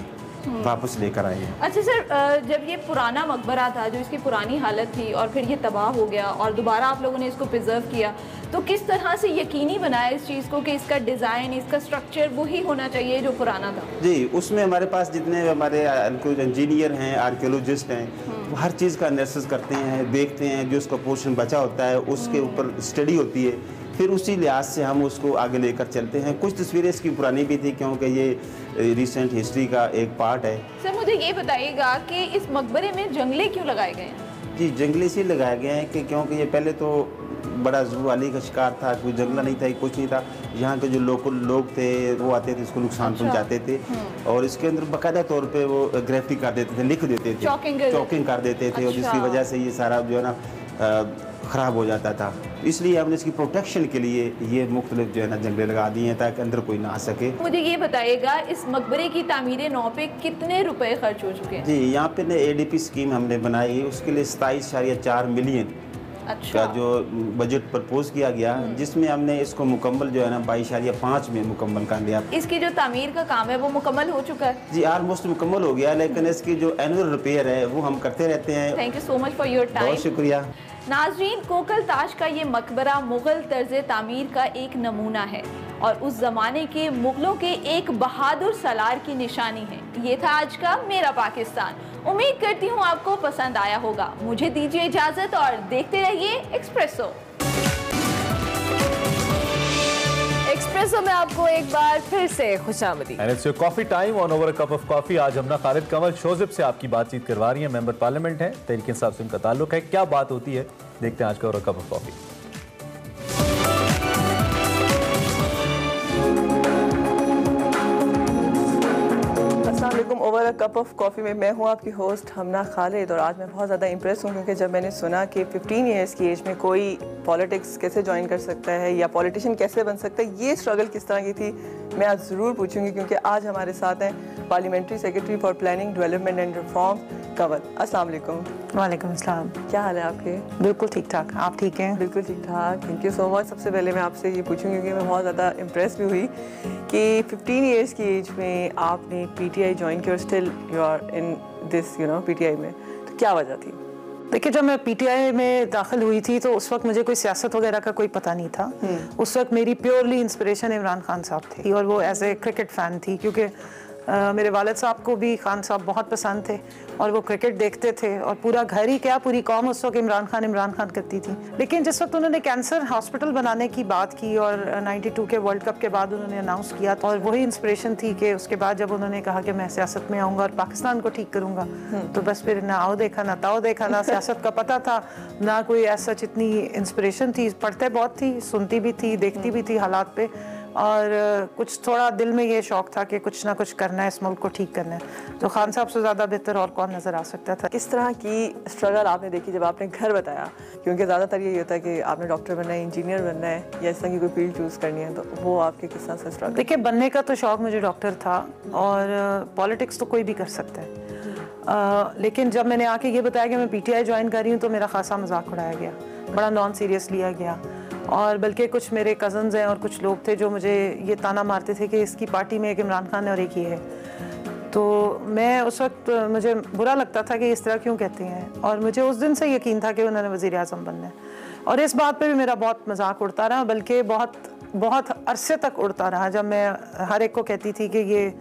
वापस लेकर आए हैं। अच्छा सर, जब ये पुराना मकबरा था, जो इसकी पुरानी हालत थी और फिर ये तबाह हो गया और दोबारा आप लोगों ने इसको प्रिजर्व किया, तो किस तरह से यकीनी बनाया इस चीज़ को कि इसका डिज़ाइन, इसका स्ट्रक्चर वही होना चाहिए जो पुराना था? जी, उसमें हमारे पास जितने हमारे इंजीनियर हैं, आर्कियोलॉजिस्ट हैं, वो हर चीज़ का एनालिसिस करते हैं, देखते हैं, जो उसका पोर्शन बचा होता है उसके ऊपर स्टडी होती है, फिर उसी लिहाज से हम उसको आगे लेकर चलते हैं। कुछ तस्वीरें इसकी पुरानी भी थी क्योंकि ये रिसेंट हिस्ट्री का एक पार्ट है। सर, मुझे ये बताइएगा कि इस मकबरे में जंगले क्यों लगाए गए हैं? जी, जंगले से लगाए गए हैं कि क्योंकि ये पहले तो बड़ा जू वाली का शिकार था, कोई जंगला नहीं था, कुछ नहीं था। यहाँ के जो लोकल लोग थे वो आते थे, इसको नुकसान पहुँचाते थे और इसके अंदर बाकायदा तौर पे वो ग्रेफ्टी कर देते थे, लिख देते थे, चॉकिंग कर देते थे और जिसकी वजह से ये सारा जो है ना ख़राब हो जाता था। इसलिए हमने इसकी प्रोटेक्शन के लिए ये मुख्तलिफ जो है ना जंगले लगा दिए हैं ताकि अंदर कोई ना आ सके। मुझे ये बताइएगा इस मकबरे की तामीर नौ पे कितने रुपए खर्च हो चुके हैं? जी, यहाँ पे ADP स्कीम हमने बनाई, उसके लिए 27.4 मिलियन का जो बजट प्रपोज किया गया, जिसमें हमने इसको मुकम्मल जो है ना 22.5 में मुकम्मल कर लिया। इसकी जो तामीर का काम है वो मुकम्मल हो चुका है? जी, ऑलमोस्ट मुकम्मल हो गया, लेकिन इसकी जो एनुअल रिपेयर है वो हम करते रहते हैं। Thank you so much for your time. बहुत शुक्रिया। नाजरीन, कोकल ताज का ये मकबरा मुगल तर्ज तामीर का एक नमूना है और उस जमाने के मुगलों के एक बहादुर सलार की निशानी है। ये था आज का मेरा पाकिस्तान। उम्मीद करती हूँ आपको पसंद आया होगा। मुझे दीजिए इजाजत और देखते रहिए एक्सप्रेसो। एक्सप्रेसो में आपको एक बार फिर से खुशामदीद। And it's your coffee time on over a cup of coffee. आज हमना खालिद कंवल शोजिब से आपकी बातचीत करवा रही है। मेंबर पार्लियामेंट है, तहरीक इंसाफ से उनका ताल्लुक है। क्या बात होती है, देखते हैं आज का over a cup of coffee. Over a cup of coffee में मैं हूँ आपकी होस्ट हमना खालिद और आज मैं बहुत ज़्यादा इम्प्रेस हूँ क्योंकि जब मैंने सुना कि 15 ईयर्स की एज में कोई पॉलिटिक्स कैसे ज्वाइन कर सकता है या पॉलिटिशियन कैसे बन सकता है, ये स्ट्रगल किस तरह की थी, मैं आज ज़रूर पूछूंगी क्योंकि आज हमारे साथ हैं parliamentary secretary for planning development and reform Kanwal. अस्सलाम वालेकुम। वालेकुम अस्सलाम। क्या हाल है आपके? बिल्कुल ठीक ठाक, आप ठीक हैं? बिल्कुल ठीक ठाक, थैंक यू सो मच। सबसे पहले मैं आपसे ये पूछूंगी क्योंकि मैं बहुत ज़्यादा इम्प्रेस भी हुई कि 15 ईयर्स की एज में आपने PTI ज्वाइन किया और still you are in this PTI में, तो क्या वजह थी? देखिए, जब मैं PTI में दाखिल हुई थी तो उस वक्त मुझे कोई सियासत वगैरह का कोई पता नहीं था। उस वक्त मेरी प्योरली इंस्पिरेशन इमरान खान साहब थे और वो एज ए क्रिकेट फ़ैन थी क्योंकि मेरे वालिद साहब को भी खान साहब बहुत पसंद थे और वो क्रिकेट देखते थे और पूरा घर ही क्या पूरी कौम उस वक्त इमरान खान करती थी। लेकिन जिस वक्त उन्होंने कैंसर हॉस्पिटल बनाने की बात की और 92 के वर्ल्ड कप के बाद उन्होंने अनाउंस किया और वही इंस्पिरेशन थी कि उसके बाद जब उन्होंने कहा कि मैं सियासत में आऊँगा और पाकिस्तान को ठीक करूँगा, तो बस फिर ना आओ देखा ना ताओ देखा, ना सियासत का पता था ना कोई ऐसा इतनी इंस्पिरेशन थी। पढ़ते बहुत थी, सुनती भी थी, देखती भी थी हालात पे और कुछ थोड़ा दिल में ये शौक था कि कुछ ना कुछ करना है, इस मुल्क को ठीक करना है। तो खान साहब से ज़्यादा बेहतर और कौन नज़र आ सकता था। किस तरह की स्ट्रगल आपने देखी जब आपने घर बताया, क्योंकि ज़्यादातर यही होता है कि आपने डॉक्टर बनना है, इंजीनियर बनना है या इस तरह की कोई फील्ड चूज़ करनी है, तो वो आपके किस तरह से स्ट्रगल? देखिए, बनने का तो शौक़ मुझे डॉक्टर था और पॉलिटिक्स तो कोई भी कर सकता है। लेकिन जब मैंने आके ये बताया कि मैं PTI ज्वाइन कर रही हूँ तो मेरा खासा मजाक उड़ाया गया, बड़ा नॉन सीरियस लिया गया और बल्कि कुछ मेरे कज़न्स हैं और कुछ लोग थे जो मुझे ये ताना मारते थे कि इसकी पार्टी में एक इमरान खान है और एक ये है। तो मैं उस वक्त मुझे बुरा लगता था कि इस तरह क्यों कहते हैं और मुझे उस दिन से यकीन था कि उन्होंने वज़ीर आज़म बनना है और इस बात पे भी मेरा बहुत मजाक उड़ता रहा, बल्कि बहुत अरसे तक उड़ता रहा। जब मैं हर एक को कहती थी कि ये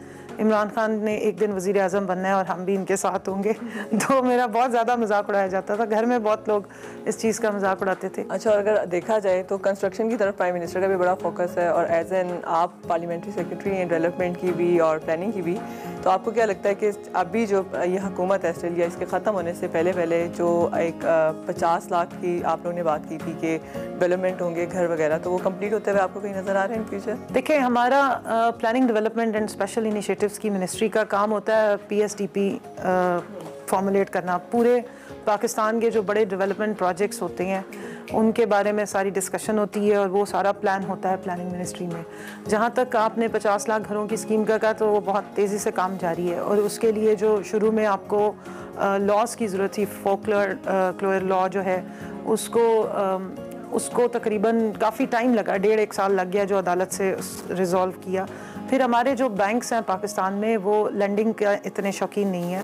इमरान खान ने एक दिन वज़ीर आज़म बनना है और हम भी इनके साथ होंगे, तो मेरा बहुत ज़्यादा मजाक उड़ाया जाता था। घर में बहुत लोग इस चीज़ का मजाक उड़ाते थे। अच्छा, और अगर देखा जाए तो कंस्ट्रक्शन की तरफ प्राइम मिनिस्टर का भी बड़ा फोकस है और एज एन आप पार्लियामेंट्री सेक्रेटरी हैं डेवलपमेंट की भी और प्लानिंग की भी, तो आपको क्या लगता है कि अभी जो ये हुकूमत है ऑस्ट्रेलिया, इसके ख़त्म होने से पहले जो एक 50 लाख की आप लोगों ने बात की थी कि डेवलपमेंट होंगे घर वगैरह, तो वो कंप्लीट होते हुए आपको कहीं नज़र आ रहे हैं इन फ्यूचर? देखिए, हमारा planning development and special initiatives की मिनिस्ट्री का काम होता है PSDP फॉर्मुलेट करना। पूरे पाकिस्तान के जो बड़े डेवलपमेंट प्रोजेक्ट्स होते हैं उनके बारे में सारी डिस्कशन होती है और वो सारा प्लान होता है प्लानिंग मिनिस्ट्री में। जहाँ तक आपने 50 लाख घरों की स्कीम का कहा, तो वो बहुत तेज़ी से काम जारी है और उसके लिए जो शुरू में आपको लॉज की ज़रूरत थी, फोकलोर लॉ जो है उसको तकरीबन काफ़ी टाइम लगा, 1.5 साल लग गया जो अदालत से रिज़ॉल्व किया। फिर हमारे जो बैंक्स हैं पाकिस्तान में वो लेंडिंग का इतने शौकीन नहीं है,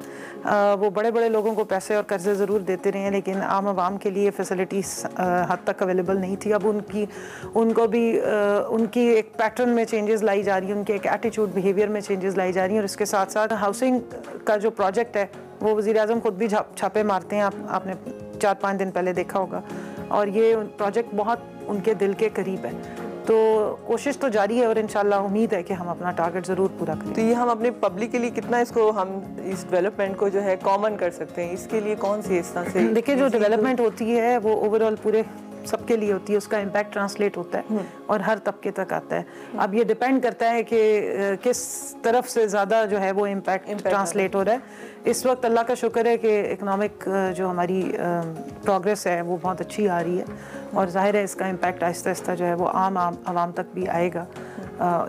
वो बड़े बड़े लोगों को पैसे और कर्जे ज़रूर देते रहे हैं लेकिन आम आवाम के लिए फैसिलिटीज़ हद तक अवेलेबल नहीं थी। अब उनको भी उनकी एक पैटर्न में चेंजेस लाई जा रही है, उनके एक एटीट्यूड बिहेवियर में चेंजेस लाई जा रही हैं और इसके साथ साथ हाउसिंग का जो प्रोजेक्ट है वो वज़ीर आज़म खुद भी छापे मारते हैं, आपने 4-5 दिन पहले देखा होगा और ये प्रोजेक्ट बहुत उनके दिल के करीब है। तो कोशिश तो जारी है और इंशाल्लाह उम्मीद है कि हम अपना टारगेट ज़रूर पूरा करें। तो ये हम अपने पब्लिकली कितना इसको हम इस डेवलपमेंट को जो है कॉमन कर सकते हैं, इसके लिए कौन सी इस तरह से? देखिए, जो डेवलपमेंट होती है वो ओवरऑल पूरे सबके लिए होती है, उसका इम्पैक्ट ट्रांसलेट होता है और हर तबके तक आता है। अब ये डिपेंड करता है कि किस तरफ से ज़्यादा जो है वो इम्पैक्ट ट्रांसलेट हो रहा है। इस वक्त अल्लाह का शुक्र है कि इकनॉमिक जो हमारी प्रोग्रेस है वो बहुत अच्छी आ रही है और ज़ाहिर है इसका इम्पैक्ट आहिस्ता आहिस्ता जो है वो आम आवाम तक भी आएगा।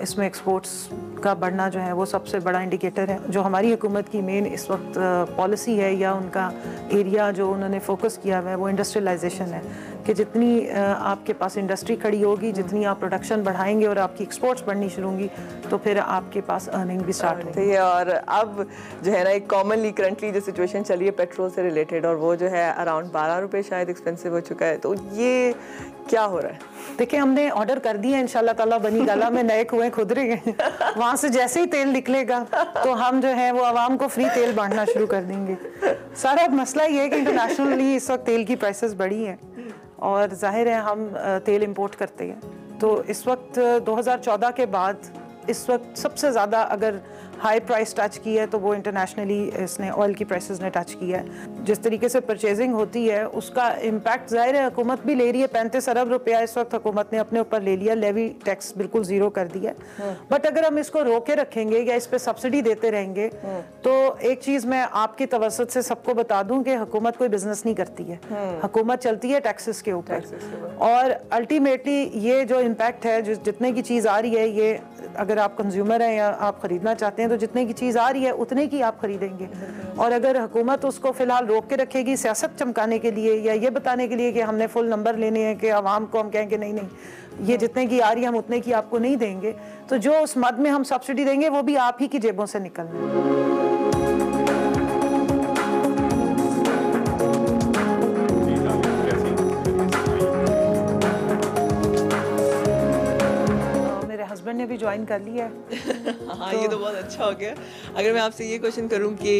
इसमें एक्सपोर्ट्स का बढ़ना जो है वो सबसे बड़ा इंडिकेटर है। जो हमारी हुकूमत की मेन इस वक्त पॉलिसी है या उनका एरिया जो उन्होंने फोकस किया हुआ है वो इंडस्ट्रियलाइजेशन है कि जितनी आपके पास इंडस्ट्री खड़ी होगी, जितनी आप प्रोडक्शन बढ़ाएंगे और आपकी एक्सपोर्ट्स बढ़नी शुरू होंगी तो फिर आपके पास अर्निंग भी स्टार्ट होती है। और अब जो है ना एक कॉमनली करंटली जो सिचुएशन चली है पेट्रोल से रिलेटेड और वो जो है अराउंड 12 रुपये शायद एक्सपेंसिव हो चुका है, तो ये क्या हो रहा है? देखिए हमने ऑर्डर कर दिया इंशाल्लाह ताला, बनी गाला में नए कुएं खुद रहे हैं, वहाँ से जैसे ही तेल निकलेगा तो हम जो है वो आवाम को फ्री तेल बांटना शुरू कर देंगे। सारा मसला ये है कि इंटरनेशनली इस वक्त तेल की प्राइसेस बढ़ी हैं और जाहिर है हम तेल इंपोर्ट करते हैं, तो इस वक्त 2014 के बाद इस वक्त सबसे ज़्यादा अगर हाई प्राइस टच की है तो वो इंटरनेशनली इसने ऑयल की प्राइसेस ने टच किया है। जिस तरीके से परचेजिंग होती है उसका इम्पैक्ट ज़ाहिर है हुकूमत भी ले रही है। 35 अरब रुपया इस वक्त हुकूमत ने अपने ऊपर ले लिया, लेवी टैक्स बिल्कुल ज़ीरो कर दिया है। बट अगर हम इसको रोके रखेंगे या इस पर सब्सिडी देते रहेंगे तो एक चीज़ मैं आपकी तवसत से सबको बता दूं कि हुकूमत कोई बिजनेस नहीं करती है, हुकूमत चलती है टैक्सेस के ऊपर और अल्टीमेटली ये जो इम्पैक्ट है जितने की चीज़ आ रही है, ये अगर आप कंज्यूमर हैं या आप ख़रीदना चाहते हैं तो जितने की चीज़ आ रही है उतने की आप ख़रीदेंगे। और अगर हुकूमत उसको फ़िलहाल रोक के रखेगी सियासत चमकाने के लिए या ये बताने के लिए कि हमने फुल नंबर लेने हैं कि आवाम को हम कहेंगे नहीं नहीं ये जितने की आ रही है हम उतने की आपको नहीं देंगे, तो जो उस मद में हम सब्सिडी देंगे वो भी आप ही की जेबों से निकलना है। हस्बैंड ने भी ज्वाइन कर लिया है। हाँ तो ये तो बहुत अच्छा हो गया। अगर मैं आपसे ये क्वेश्चन करूं कि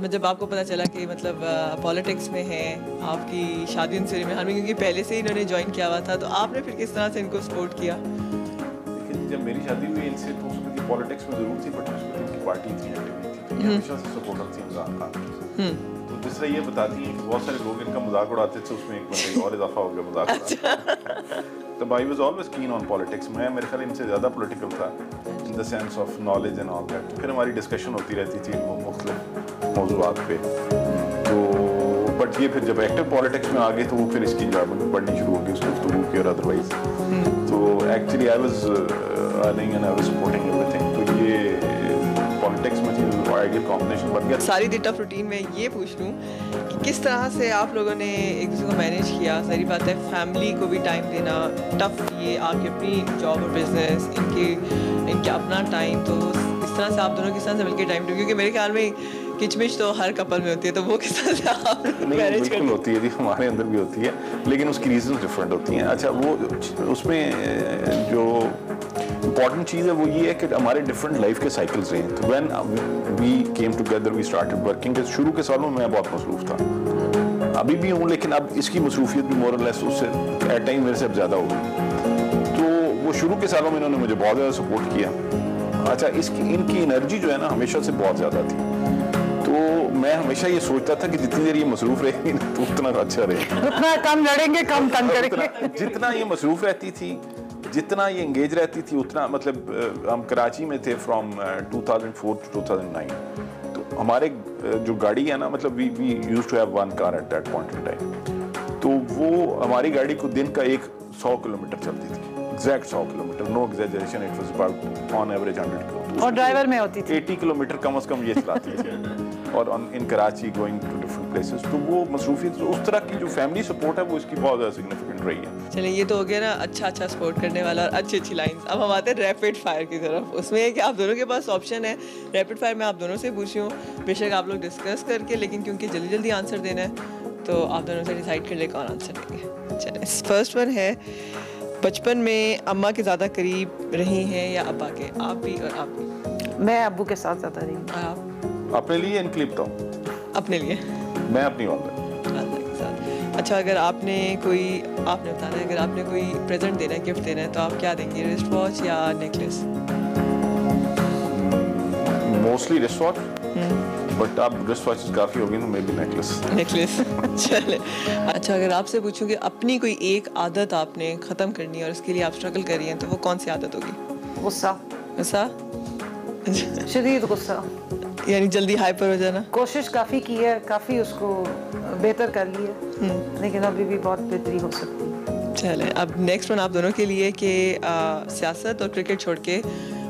जब आपको पता चला कि मतलब पॉलिटिक्स में है, आपकी शादी उनसे में हमें क्योंकि पहले से ही इन्होंने ज्वाइन किया हुआ था, तो आपने फिर किस तरह से इनको सपोर्ट किया? देखिए जब मेरी शादी हुई इनसे तो उसमें पॉलिटिक्स में जरूर थी बट उसमें इनकी पार्टी थी, हमेशा से सपोर्टर थी इमरान खान। तो दूसरा ये बताती है कि बहुत सारे लोग इनका मजाक उड़ाते थे, उसमें एक बंदे और इजाफा हो गया मजाक। तो I was always keen on politics. मैं मेरे ख्याल इनसे ज़्यादा पॉलिटिकल था in the sense of knowledge and all that. फिर हमारी डिस्कशन होती रहती थी मुख्तलिफ मौज़ूआत पे। तो बट ये फिर जब एक्टिव पॉलिटिक्स में आ गए तो वो फिर इसकी इंजॉयमेंट बढ़नी शुरू होगी उस गुफ्तगू की और अदरवाइज। तो actually I was earning and I was supporting everything. तो ये पॉलिटिक्स में आइडियल कॉम्बिनेशन बन गया। सारी दी टफ रूटीन में ये पूछ लूँ कि किस तरह से आप लोगों ने एक दूसरे को मैनेज किया? सारी बात है फैमिली को भी टाइम देना टफ, ये आपकी अपनी जॉब और बिजनेस, इनके अपना टाइम, तो इस तरह से आप दोनों किस तरह से मिलकर टाइम दो? क्योंकि मेरे ख्याल में किचमिच तो हर कपल में होती है, तो वो किस तरह से आप मैनेज करते? होती है जी, हमारे अंदर भी होती है लेकिन उसकी रीजन डिफरेंट होती हैं। अच्छा वो उसमें जो इम्पॉर्टेंट चीज़ है वो ये है कि हमारे डिफरेंट लाइफ के साइकिल्स रहे हैं। तो when we came together we started working. शुरू के सालों में मैं बहुत मसरूफ़ था, अभी भी हूँ, लेकिन अब इसकी मसरूफियत भी मोर और लेस उससे एट टाइम मेरे से अब ज़्यादा हो गई। तो वो शुरू के सालों में इन्होंने मुझे बहुत ज़्यादा सपोर्ट किया। अच्छा इनकी एनर्जी जो है ना हमेशा से बहुत ज़्यादा थी। तो मैं हमेशा ये सोचता था कि जितनी देर ये मसरूफ़ रहेगी तो उतना अच्छा रहेगा, उतना कम लड़ेंगे कम तंग करेंगे। जितना ये मसरूफ़ रहती थी, जितना ये इंगेज रहती थी, उतना मतलब हम कराची में थे फ्रॉम 2004 to 2009। तो हमारे जो गाड़ी है ना, मतलब we used to have one car at that point in time. तो वो हमारी गाड़ी को दिन का 100 किलोमीटर चलती थी, exact 100 kilometre, no exaggeration, it was about on average 100 kilometre. और ड्राइवर में होती थी 80 किलोमीटर कम से कम ये चलाती थी और in Karachi going to different places. तो वो मसरूफियत उस तरह की जो फैमिली सपोर्ट है वो इसकी बहुत ज़्यादा सिग्निफिकेंट रही है। चलिए ये तो हो गया ना अच्छा सपोर्ट करने वाला और अच्छी लाइंस। अब हम आते हैं रैपिड फायर की तरफ। उसमें है कि आप दोनों के पास ऑप्शन है रैपिड फायर में, आप दोनों से पूछी हूँ, बेशक आप लोग डिस्कस करके, लेकिन क्योंकि जल्दी आंसर देना है तो आप दोनों से डिसाइड कर ले कौन आंसर देंगे। चलिए फर्स्ट वन है, बचपन में अम्मा के ज़्यादा करीब रही हैं या अब्बा के? आप भी और आप भी? मैं अब्बू के साथ ज़्यादा रही। आप अपने लिए इनक्लिप तो अपने लिए? मैं अपनी वालदा के साथ। अच्छा अगर आपने बताना है, अगर आपने कोई प्रेजेंट देना है, गिफ्ट देना है, तो आप क्या देंगे, रिस्ट वॉच या necklace? Mostly wrist watch. But आप ड्रेस वॉचेस काफ़ी होगी ना, मे बी नेकलेस। चले अच्छा, अगर आपसे पूछूं कि अपनी कोई एक आदत आपने ख़त्म करनी है और उसके लिए आप स्ट्रगल कर रही हैं, तो वो कौन सी आदत होगी? गुस्सा। गुस्सा? शदीद गुस्सा, यानी जल्दी हाइपर हो जाना। कोशिश काफ़ी की है, काफ़ी उसको बेहतर कर ली है, लेकिन अभी भी बहुत बेहतरी हो सकती है। चले, अब नेक्स्ट वन आप दोनों के लिए कि सियासत और क्रिकेट छोड़ के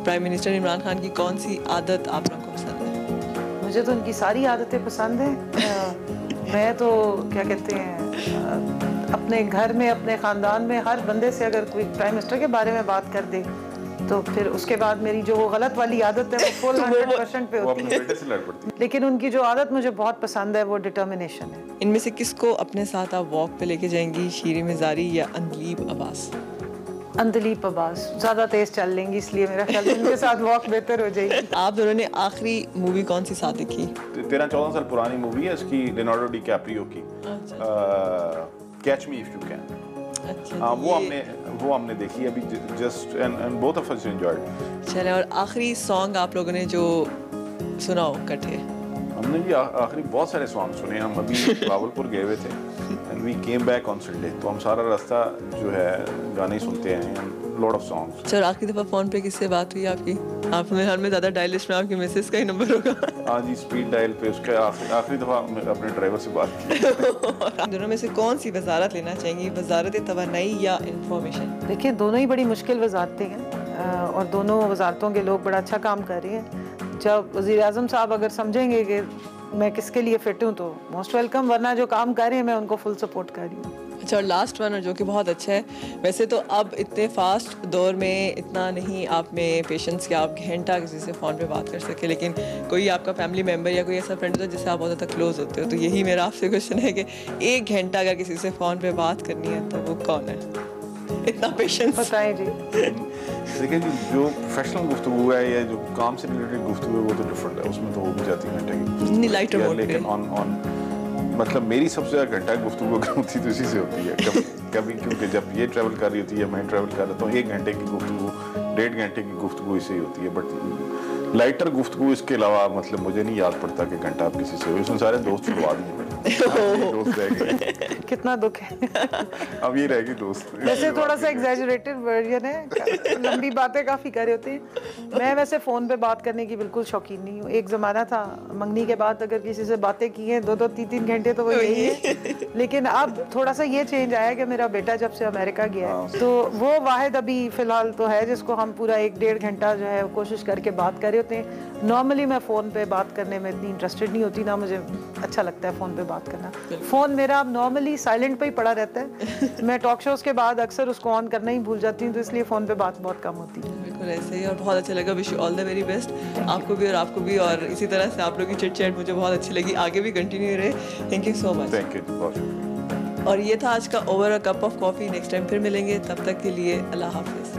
प्राइम मिनिस्टर इमरान खान की कौन सी आदत आप लोगों को पसंद है? मुझे तो उनकी सारी आदतें पसंद हैं। मैं तो क्या कहते हैं, अपने घर में, अपने ख़ानदान में हर बंदे से अगर कोई प्राइम मिनिस्टर के बारे में बात कर दे तो फिर उसके बाद मेरी जो वो गलत वाली आदत है वो फुल 100% पे होती है। लेकिन उनकी जो आदत मुझे बहुत पसंद है वो डिटर्मिनेशन है। इनमें से किसको अपने साथ आप वॉक पे लेके जाएंगी, शीरी मिजारी या अंदलीब अब्बास? अंदलीब अब्बास ज़्यादा तेज चल लेंगी, इसलिए मेरा ख्याल उनके साथ वॉक बेहतर हो जाएगी। आप दोनों ने आखिरी मूवी कौन सी साथ देखी? 13-14 साल पुरानी मूवी है इसकी, लियोनार्डो डिकैप्रियो की, catch me if you can. अच्छा, वो हमने देखी अभी just, and both of us enjoyed. चले, और आखिरी सॉन्ग आप लोगों ने जो सुनाओ इकट्ठे? हमने भी आखिरी बहुत सारे सॉन्ग सुने। हम अभी रावलपुर गए हुए थे and we came back on Sunday, तो हम सारा रास्ता जो है गाने सुनते हैं, लॉट ऑफ सॉन्ग्स। चलो, आखिरी दफ़ा फ़ोन पे किससे बात हुई आपकी? आपने हर में ज़्यादा डायल लिस्ट में आपकी मिसेस का ही नंबर होगा। हाँ जी, स्पीड डायल पे उसका आखिरी दफ़ा अपने ड्राइवर से बात की। दोनों में से कौन सी वजारत लेना चाहेंगी, वजारत तवानाई या इंफॉर्मेशन? देखिए, दोनों ही बड़ी मुश्किल वजारतें हैं और दोनों वजारतों के लोग बड़ा अच्छा काम कर रहे हैं। जब वज़ीर आज़म साहब अगर समझेंगे कि मैं किसके लिए फिट हूँ तो मोस्ट वेलकम, वरना जो काम कर रहे हैं मैं उनको फुल सपोर्ट कर रही हूँ। अच्छा, और लास्ट वन, और जो कि बहुत अच्छा है, वैसे तो अब इतने फास्ट दौर में इतना नहीं आप में पेशेंस कि आप घंटा किसी से फ़ोन पे बात कर सके, लेकिन कोई आपका फैमिली मेम्बर या कोई ऐसा फ्रेंड होता है जिससे आप बहुत ज़्यादा क्लोज होते हो, तो यही मेरा आपसे क्वेश्चन है कि 1 घंटा अगर किसी से फ़ोन पे बात करनी है तो वो कौन है? इतना पेशेंस बताएं जी। देखिए जी, जो प्रोफेशनल गुफ्तगू है या जो काम से रिलेटेड गुफ्तगू है वो तो डिफरेंट है, उसमें तो हो भी जाती है घंटे की, लाइटर मोड पे। लेकिन ऑन मतलब मेरी सबसे ज़्यादा घंटा गुफ्तगू अगर होती तो इसी से होती है। कभी क्योंकि जब ये ट्रैवल कर रही होती है, मैं ट्रैवल कर रहा हूँ, 1 घंटे की गुफ्तगू, 1.5 घंटे की गुफ्तगू इसे ही होती है। बट लाइटर गुफ्तगू इसके अलावा मतलब मुझे नहीं याद पड़ता कि घंटा आप किसी से हो। इसमें सारे दोस्त छुड़वा दिए मेरे, दोस्त रह गए। कितना दुख है। अब ये रहेगी दोस्त। वैसे थोड़ा सा एग्जैजरेटेड वर्जन है, लंबी बातें काफ़ी कर रहे होते हैं। मैं वैसे फ़ोन पे बात करने की बिल्कुल शौकीन नहीं हूँ। एक ज़माना था, मंगनी के बाद अगर किसी से बातें की हैं 2-2, 3-3 घंटे तो वो यही है। लेकिन अब थोड़ा सा ये चेंज आया कि मेरा बेटा जब से अमेरिका गया है तो वो वाहिद अभी फ़िलहाल तो है जिसको हम पूरा 1-1.5 घंटा जो है कोशिश करके बात कर रहे होते हैं। नॉर्मली मैं फ़ोन पे बात करने में इतनी इंटरेस्टेड नहीं होती, ना मुझे अच्छा लगता है फ़ोन पे बात करना। फ़ोन मेरा अब नॉर्मली साइलेंट पे ही पड़ा रहता है। मैं टॉक शोज़ के बाद अक्सर उसको ऑन करना ही भूल जाती हूँ, तो इसलिए फ़ोन पे बात बहुत कम होती है। बिल्कुल ऐसे ही, और बहुत अच्छा लगा। Wish you all the very best, आपको भी और आपको भी, और इसी तरह से आप लोगों की चिट चैट मुझे बहुत अच्छी लगी, आगे भी कंटिन्यू रहे। Thank you so much. Thank you. और ये था आज का over a cup of coffee. Next time फिर मिलेंगे, तब तक के लिए अल्लाह हाफिज़।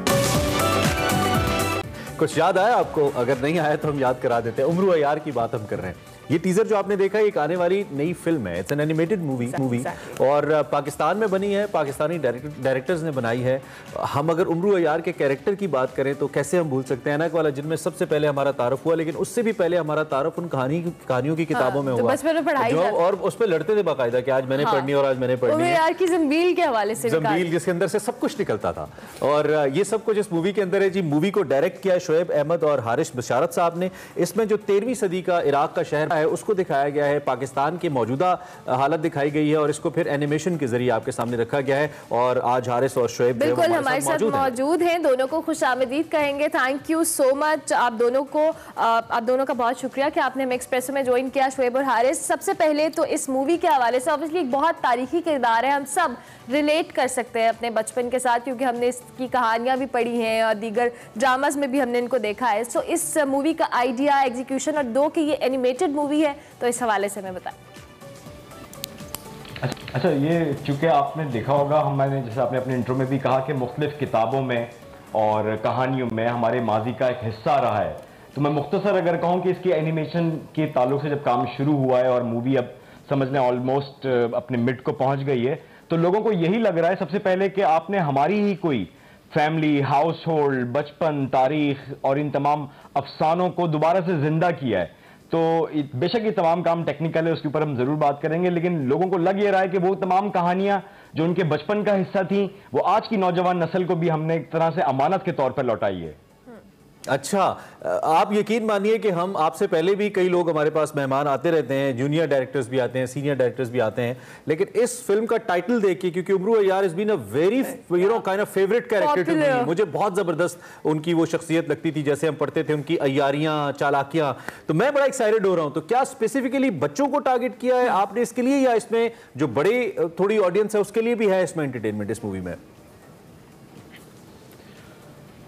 कुछ याद आया आपको? अगर नहीं आया तो हम याद करा देते हैं। उम्र यार की बात हम कर रहे हैं। ये टीजर जो आपने देखा, एक आने वाली नई फिल्म है। इट्स एन एनिमेटेड मूवी और पाकिस्तान में बनी है, पाकिस्तानी डायरेक्टर्स ने बनाई है। हम अगर उम्र यार के कैरेक्टर की बात करें तो कैसे हम भूल सकते हैं, ऐनक वाला, जिनमें सबसे पहले हमारा तारुफ हुआ, लेकिन उससे भी पहले हमारा तारुफ उन कहानियों की किताबों में हुआ, और उस पर लड़ते थे बाकायदा कि आज मैंने पढ़नी और आज मैंने पढ़नी है। यार की ज़ंबील के हवाले से, ज़ंबील जिसके अंदर से सब कुछ निकलता था, और ये सब कुछ इस मूवी के अंदर है जी। मूवी को डायरेक्ट किया शोएब अहमद और हारिश बशारत साहब ने। इसमें जो 13वीं सदी का इराक का शहर है उसको दिखाया गया है, पाकिस्तान की मौजूदा हालत दिखाई गई है, और इसको फिर एनिमेशन के जरिए आपके सामने रखा गया है। और आज हारिस और शोएब बिल्कुल हमारे साथ मौजूद हैं। दोनों को खुशामदीद कहेंगे। थैंक यू सो मच आप दोनों का बहुत शुक्रिया कि आपने हमें एक्सप्रेसो में ज्वाइन किया, शोएब और हारिस। सबसे पहले तो इस मूवी के हवाले से ऑब्वियसली एक बहुत तारीखी किरदार है, हम सब रिलेट कर सकते हैं अपने बचपन के साथ, क्योंकि हमने इसकी कहानियाँ भी पढ़ी हैं और दीगर ड्रामाज में भी हमने इनको देखा है। सो इस मूवी का आइडिया, एग्जीक्यूशन, और दो कि ये एनिमेटेड मूवी है, तो इस हवाले से मैं बताएं। अच्छा, ये चूँकि आपने देखा होगा, मैंने जैसे आपने अपने इंट्रो में भी कहा कि मुख्तलिफ किताबों में और कहानियों में हमारे माजी का एक हिस्सा रहा है, तो मैं मुख्तसर अगर कहूँ कि इसकी एनिमेशन के ताल्लुक से जब काम शुरू हुआ है और मूवी अब समझने ऑलमोस्ट अपने मिड को पहुँच गई है, तो लोगों को यही लग रहा है सबसे पहले कि आपने हमारी ही कोई फैमिली, हाउस होल्ड, बचपन, तारीख और इन तमाम अफसानों को दोबारा से जिंदा किया है। तो बेशक ये तमाम काम टेक्निकल है, उसके ऊपर हम जरूर बात करेंगे, लेकिन लोगों को लग ये रहा है कि वो तमाम कहानियां जो उनके बचपन का हिस्सा थी वो आज की नौजवान नस्ल को भी हमने एक तरह से अमानत के तौर पर लौटाई है। अच्छा, आप यकीन मानिए कि हम आपसे पहले भी कई लोग हमारे पास मेहमान आते रहते हैं, जूनियर डायरेक्टर्स भी आते हैं, सीनियर डायरेक्टर्स भी आते हैं, लेकिन इस फिल्म का टाइटल देख के, क्योंकि Umru Ayyar is been a very kind of favourite character to me, मुझे बहुत जबरदस्त उनकी वो शख्सियत लगती थी, जैसे हम पढ़ते थे उनकी अय्यारियां, चालाकियां, तो मैं बड़ा एक्साइटेड हो रहा हूं। तो क्या स्पेसिफिकली बच्चों को टारगेट किया है आपने इसके लिए, या इसमें जो बड़े थोड़ी ऑडियंस है उसके लिए भी है इसमें एंटरटेनमेंट इस मूवी में?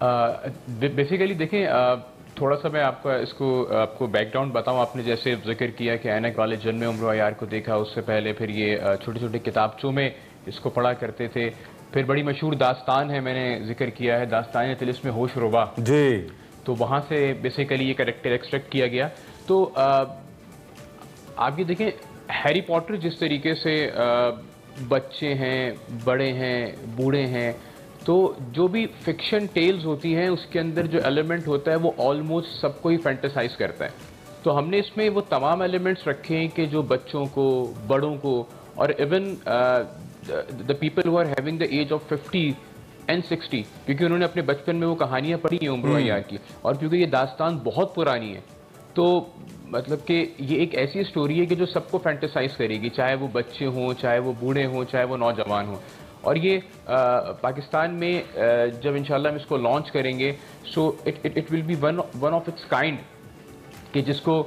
बेसिकली देखें, थोड़ा सा मैं आपको बैकग्राउंड बताऊं। आपने जैसे जिक्र किया कि ऐनक वाले जन में उमरू अय्यार को देखा, उससे पहले फिर ये छोटे छोटे किताबचों में इसको पढ़ा करते थे। फिर बड़ी मशहूर दास्तान है, मैंने जिक्र किया है, दास्तान तिलिस्म में होश रुबा जी, तो वहाँ से बेसिकली ये कैरेक्टर एक्सट्रैक्ट किया गया। तो आप ये देखें, हैरी पॉटर जिस तरीके से बच्चे हैं, बड़े हैं, बूढ़े हैं, तो जो भी फिक्शन टेल्स होती हैं उसके अंदर जो एलिमेंट होता है वो ऑलमोस्ट सबको ही फैंटेसाइज करता है। तो हमने इसमें वो तमाम एलिमेंट्स रखे हैं कि जो बच्चों को, बड़ों को, और even the people who are having the age of 50 and 60, क्योंकि उन्होंने अपने बचपन में वो कहानियाँ पढ़ी हैं उमरू अय्यार की, और क्योंकि ये दास्तान बहुत पुरानी है, तो मतलब कि ये एक ऐसी स्टोरी है कि जो सबको फैंटेसाइज करेगी, चाहे वो बच्चे हों, चाहे वो बूढ़े हों, चाहे वो नौजवान हों। और ये पाकिस्तान में जब इंशाल्लाह हम इसको लॉन्च करेंगे, so it will B one of its kind, कि जिसको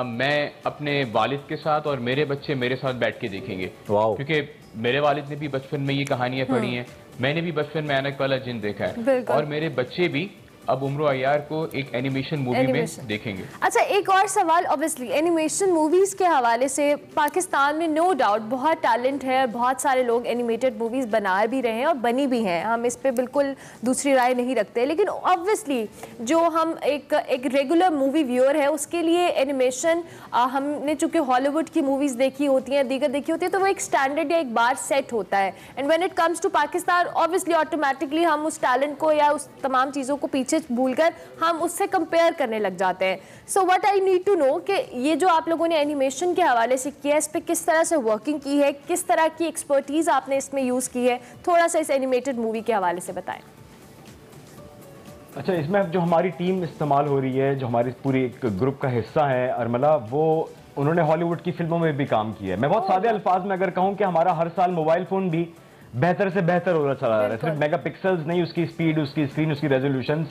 मैं अपने वालिद के साथ और मेरे बच्चे मेरे साथ बैठ के देखेंगे, क्योंकि मेरे वालिद ने भी बचपन में ये कहानियाँ पढ़ी हैं, मैंने भी बचपन में ऐनक वाला जिन देखा है, और मेरे बच्चे भी अब उमरू अय्यार को एक एनिमेशन मूवी में देखेंगे। अच्छा, एक और सवाल, ऑब्वियसली एनिमेशन मूवीज के हवाले से पाकिस्तान में नो डाउट बहुत टैलेंट है, बहुत सारे लोग एनिमेटेड मूवीज बना भी रहे हैं और बनी भी हैं, हम इस पे बिल्कुल दूसरी राय नहीं रखते, लेकिन ऑब्वियसली जो हम एक रेगुलर मूवी व्यूअर है उसके लिए एनिमेशन, हमने चूंकि हॉलीवुड की मूवीज देखी होती हैं, दीगर देखी होती है, तो वो एक स्टैंडर्ड या एक बार सेट होता है, and when it comes to Pakistan obviously automatically हम उस टैलेंट को या उस तमाम चीज़ों को पीछे भूलकर हम उससे कंपेयर करने लग जाते हैं। So what I need to know कि ये जो आप लोगों ने एनिमेशन के हवाले से किया है, इस पे किस तरह से वर्किंग की है, किस तरह की एक्सपर्टीज आपने इसमें यूज की है, थोड़ा सा इस एनिमेटेड मूवी के हवाले से बताएं। अच्छा, इसमें जो हमारी टीम इस्तेमाल हो रही है, जो हमारी पूरी एक ग्रुप का हिस्सा है अरमला, वो उन्होंने हॉलीवुड की फिल्मों में भी काम किया है। मैं बहुत सादे अल्फाज में अगर कहूँ कि हमारा हर साल मोबाइल फोन भी बेहतर से बेहतर हो रहा चला रहा है, सिर्फ मेगापिक्सल्स नहीं, उसकी स्पीड, उसकी स्क्रीन, उसकी रेजोल्यूशन।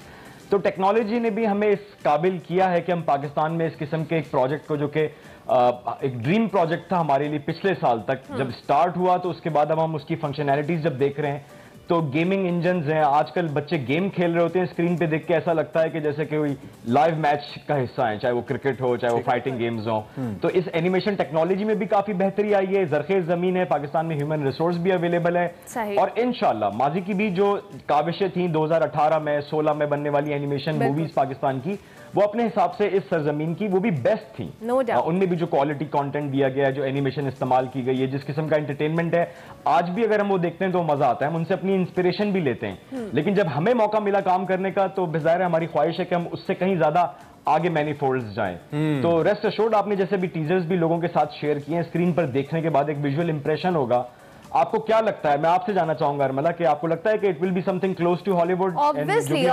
तो टेक्नोलॉजी ने भी हमें इस काबिल किया है कि हम पाकिस्तान में इस किस्म के एक प्रोजेक्ट को, जो कि एक ड्रीम प्रोजेक्ट था हमारे लिए पिछले साल तक, जब स्टार्ट हुआ तो उसके बाद अब हम उसकी फंक्शनैलिटीज जब देख रहे हैं, तो गेमिंग इंजन्स हैं, आजकल बच्चे गेम खेल रहे होते हैं स्क्रीन पे देख के, ऐसा लगता है कि जैसे कि कोई लाइव मैच का हिस्सा है, चाहे वो क्रिकेट हो, चाहे वो फाइटिंग गेम्स हो। तो इस एनिमेशन टेक्नोलॉजी में भी काफी बेहतरी आई है, ज़रख़ेज़ ज़मीन है, पाकिस्तान में ह्यूमन रिसोर्स भी अवेलेबल है, और इंशाल्लाह माजी की भी जो काविशें थी 2018 में 16 में बनने वाली एनिमेशन मूवीज पाकिस्तान की, वो अपने हिसाब से इस सरजमीन की वो भी बेस्ट थी। उनमें भी जो क्वालिटी कंटेंट दिया गया है, जो एनिमेशन इस्तेमाल की गई है, जिस किस्म का एंटरटेनमेंट है, आज भी अगर हम वो देखते हैं तो मजा आता है, हम उनसे अपनी इंस्पिरेशन भी लेते हैं। लेकिन जब हमें मौका मिला काम करने का, तो बेज़ाहिर हमारी ख्वाहिश है कि हम उससे कहीं ज्यादा आगे मैनीफोल्ड्स जाएं। तो रेस्ट अश्योर्ड, आपने जैसे भी टीजर्स भी लोगों के साथ शेयर किए हैं, स्क्रीन पर देखने के बाद एक विजुअल इंप्रेशन होगा। आपको क्या लगता है, मैं आपसे जानना चाहूंगा अरमला, कि आपको लगता है कि it will be something close to Hollywood? Obviously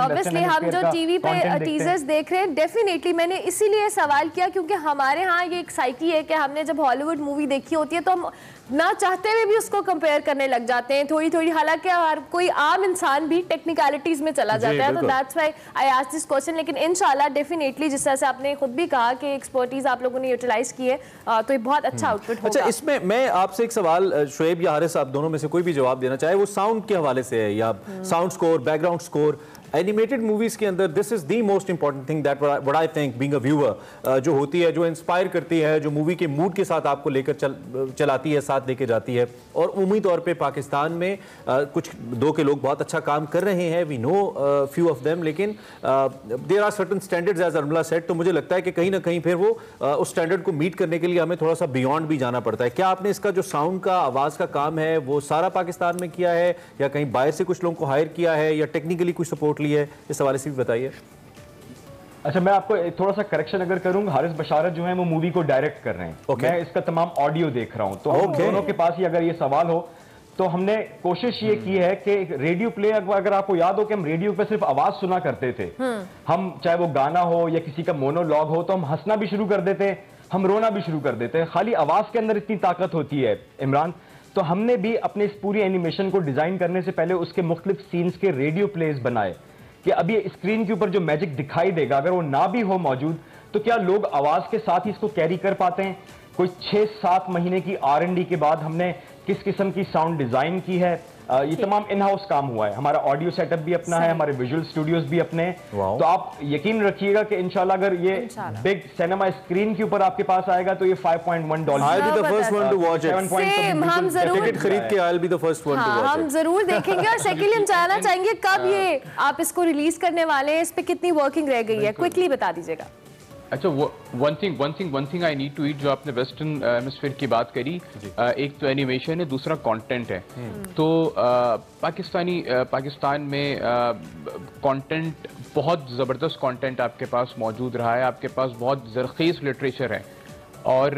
हम जो टीवी पे टीजर्स देख रहे हैं, डेफिनेटली मैंने इसीलिए सवाल किया क्योंकि हमारे यहाँ ये एक साइकी है कि हमने जब हॉलीवुड मूवी देखी होती है तो हम ना चाहते हुए भी उसको कंपेयर करने लग जाते हैं थोड़ी थोड़ी, हालांकि हर कोई आम इंसान भी टेक्निकलिटीज में चला जाता है, तो that's why I asked this question. लेकिन इंशाल्लाह डेफिनेटली जिस तरह से आपने खुद भी कहा कि एक्सपर्टीज आप लोगों ने यूटिलाइज की है, तो ये बहुत अच्छा आउटपुट होगा। अच्छा, इसमें मैं आपसे एक सवाल, शुएब या हारिस, आप दोनों में से कोई भी जवाब देना चाहे, वो साउंड के हवाले से है या sound score, background score, animated movies के अंदर this is the most important thing that what I think being a viewer, जो होती है, जो इंस्पायर करती है, जो मूवी के मूड के साथ आपको लेकर चलाती है, साथ लेकर जाती है। और उम्मीद तौर पे पाकिस्तान में कुछ दो के लोग बहुत अच्छा काम कर रहे हैं, we know few of them, लेकिन there are certain standards as Armala said, तो मुझे लगता है कि कहीं ना कहीं फिर वो उस स्टैंडर्ड को मीट करने के लिए हमें थोड़ा सा बियॉन्ड भी जाना पड़ता है। क्या आपने इसका जो साउंड का, आवाज का काम है, वो सारा पाकिस्तान में किया है या कहीं बाहर से कुछ लोगों को हायर किया है या टेक्निकली कुछ सपोर्ट ली है? इस हवाले से भी बताइए। अच्छा, मैं आपको थोड़ा सा करेक्शन अगर करूंगा, हारिस बशारत जो है वो मूवी को डायरेक्ट कर रहे हैं। मैं इसका तमाम ऑडियो देख रहा हूं, तो हम दोनों के पास ही अगर ये सवाल हो तो हमने कोशिश ये की है कि रेडियो प्ले, अगर आपको याद हो कि हम रेडियो पे सिर्फ आवाज सुना करते थे, हम चाहे वो गाना हो या किसी का मोनोलॉग हो तो हम हंसना भी शुरू कर देते, हम रोना भी शुरू कर देते हैं। खाली आवाज के अंदर इतनी ताकत होती है इमरान। तो हमने भी अपने इस पूरी एनिमेशन को डिजाइन करने से पहले उसके मुख्तलिफ सीन्स के रेडियो प्लेस बनाए कि अब ये स्क्रीन के ऊपर जो मैजिक दिखाई देगा अगर वो ना भी हो मौजूद तो क्या लोग आवाज के साथ ही इसको कैरी कर पाते हैं। कोई 6-7 महीने की R&D के बाद हमने किस किस्म की साउंड डिजाइन की है, ये तमाम इन हाउस काम हुआ है। हमारा ऑडियो सेटअप भी अपना है, हमारे विजुअल स्टूडियोज भी अपने हैं। तो आप यकीन रखिएगा कि इंशाल्लाह अगर ये बिग सिनेमा स्क्रीन के ऊपर आपके पास आएगा तो ये $5.1 हम जरूर देखेंगे। और सेकेंडली हम जानना चाहेंगे कब ये आप इसको रिलीज करने वाले हैं, इस पे कितनी वर्किंग रह गई है, क्विकली बता दीजिएगा। अच्छा, one thing I need to eat, जो आपने वेस्टर्न हेमिस्फीयर की बात करी, एक तो एनिमेशन है, दूसरा कंटेंट है। तो पाकिस्तान में कंटेंट, बहुत ज़बरदस्त कंटेंट आपके पास मौजूद रहा है, आपके पास बहुत ज़रख़ीज़ लिटरेचर है। और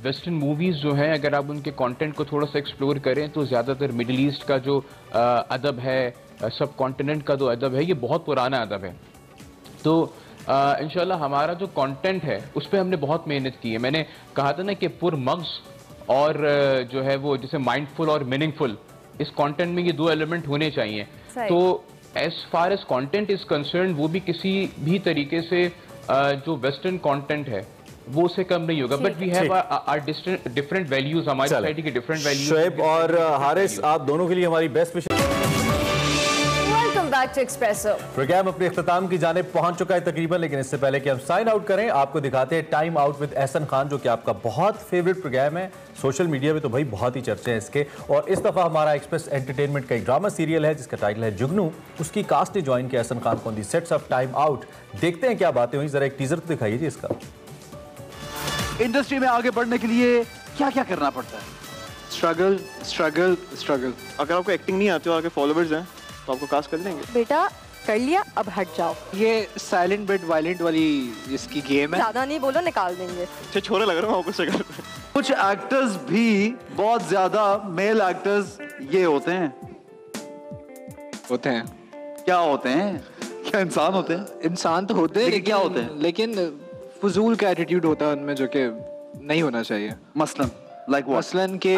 वेस्टर्न मूवीज़ जो हैं, अगर आप उनके कंटेंट को थोड़ा सा एक्सप्लोर करें तो ज़्यादातर मिडल ईस्ट का जो अदब है, सब कॉन्टिनेंट का जो अदब है, ये बहुत पुराना अदब है। तो इंशाल्लाह हमारा जो कंटेंट है उस पर हमने बहुत मेहनत की है। मैंने कहा था ना कि पुरमग्ज़ और जो है वो जैसे माइंडफुल और मीनिंगफुल, इस कंटेंट में ये 2 एलिमेंट होने चाहिए। तो as far as content is concern, वो भी किसी भी तरीके से जो वेस्टर्न कंटेंट है वो उससे कम नहीं होगा। But we have different values, हमारी सोसाइटी के डिफरेंट वैल्यूज। शोएब और हारिस, आप दोनों के लिए हमारी best wishes. Back to Expresso. Programme अपने इख्तिताम की जानिब पहुंच चुका है तकरीबन, लेकिन इससे पहले कि हम साइन आउट करें आपको दिखाते हैं time out with Ehsan Khan, जो कि आपका बहुत फेवरेट प्रोग्राम है। सोशल मीडिया पे तो भाई बहुत ही चर्चे हैं इसके। और इस दफा हमारा एक्सप्रेस एंटरटेनमेंट का एक ड्रामा सीरियल है जिसका टाइटल है जुगनू। उसकी कास्ट ने ज्वाइन किया एहसन खान को on the sets of time out. देखते हैं क्या बातें हुई, जरा एक टीजर तो दिखाइए जी इसका। इंडस्ट्री में आगे बढ़ने के लिए क्या क्या करना पड़ता है? Struggle struggle struggle. अगर आपको एक्टिंग नहीं आती और आपके फॉलोवर्स हैं तो आपको कास्ट कर देंगे। बेटा कर लिया, अब हट जाओ। ये साइलेंट बट वायलेंट वाली इसकी गेम है। ज्यादा नहीं बोलो, निकाल देंगे। अच्छा छोरे लग रहा हूँ वापस से कर। कुछ एक्टर्स भी बहुत ज्यादा मेल एक्टर्स ये होते हैं क्या होते हैं? क्या इंसान होते हैं? इंसान तो होते हैं, लेकिन क्या होते हैं? लेकिन फजूल का एटीट्यूड होता है उनमें जो कि नहीं होना चाहिए। मसलन के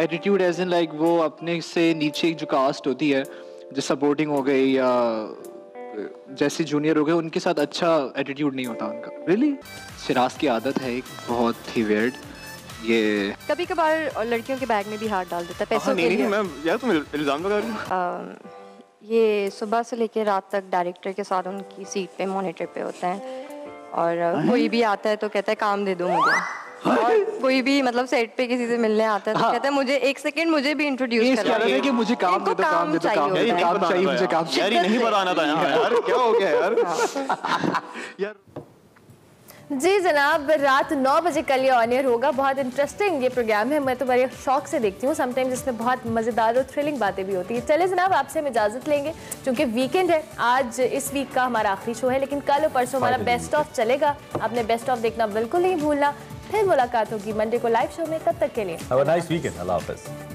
एटीट्यूड एज इन लाइक वो अपने से नीचे जो कास्ट होती है, जो सपोर्टिंग हो गई या जैसे जूनियर हो गए, उनके साथ अच्छा एटीट्यूड नहीं होता उनका। रियली सिराज की आदत है एक बहुत ही वियर्ड, ये कभी कभार लड़कियों के बैग में भी हाथ डाल देता है पैसों के लिए। मैं यार तुम इल्जाम लगा रही हो। ये सुबह से लेकर रात तक डायरेक्टर के साथ उनकी सीट पे मॉनिटर पे होता है, और कोई भी आता है तो कहता है काम दे दो मुझे। और कोई भी मतलब सेट पे किसी से मिलने आता है तो कहता है मुझे 1 सेकंड मुझे भी इंट्रोड्यूस करा दे कि मुझे काम दे दो, काम दे दो, काम चाहिए मुझे, काम यार ये नहीं बताना था यार, क्या हो गया यार। जी जनाब, रात 9 बजे कल ये ऑन एयर होगा। बहुत इंटरेस्टिंग ये प्रोग्राम है, मैं तो बड़े शौक से देखती हूँ। समटाइम्स इसमें बहुत मज़ेदार और थ्रिलिंग बातें भी होती हैं। चले जनाब, आपसे हम इजाज़त लेंगे क्योंकि वीकेंड है। आज इस वीक का हमारा आखिरी शो है, लेकिन कल और परसों हमारा बेस्ट ऑफ चलेगा। आपने बेस्ट ऑफ देखना बिल्कुल नहीं भूलना। फिर मुलाकात होगी मंडे को लाइव शो में, तब तक के लिए हैव अ नाइस वीकेंड। अल्लाह हाफ़िज़।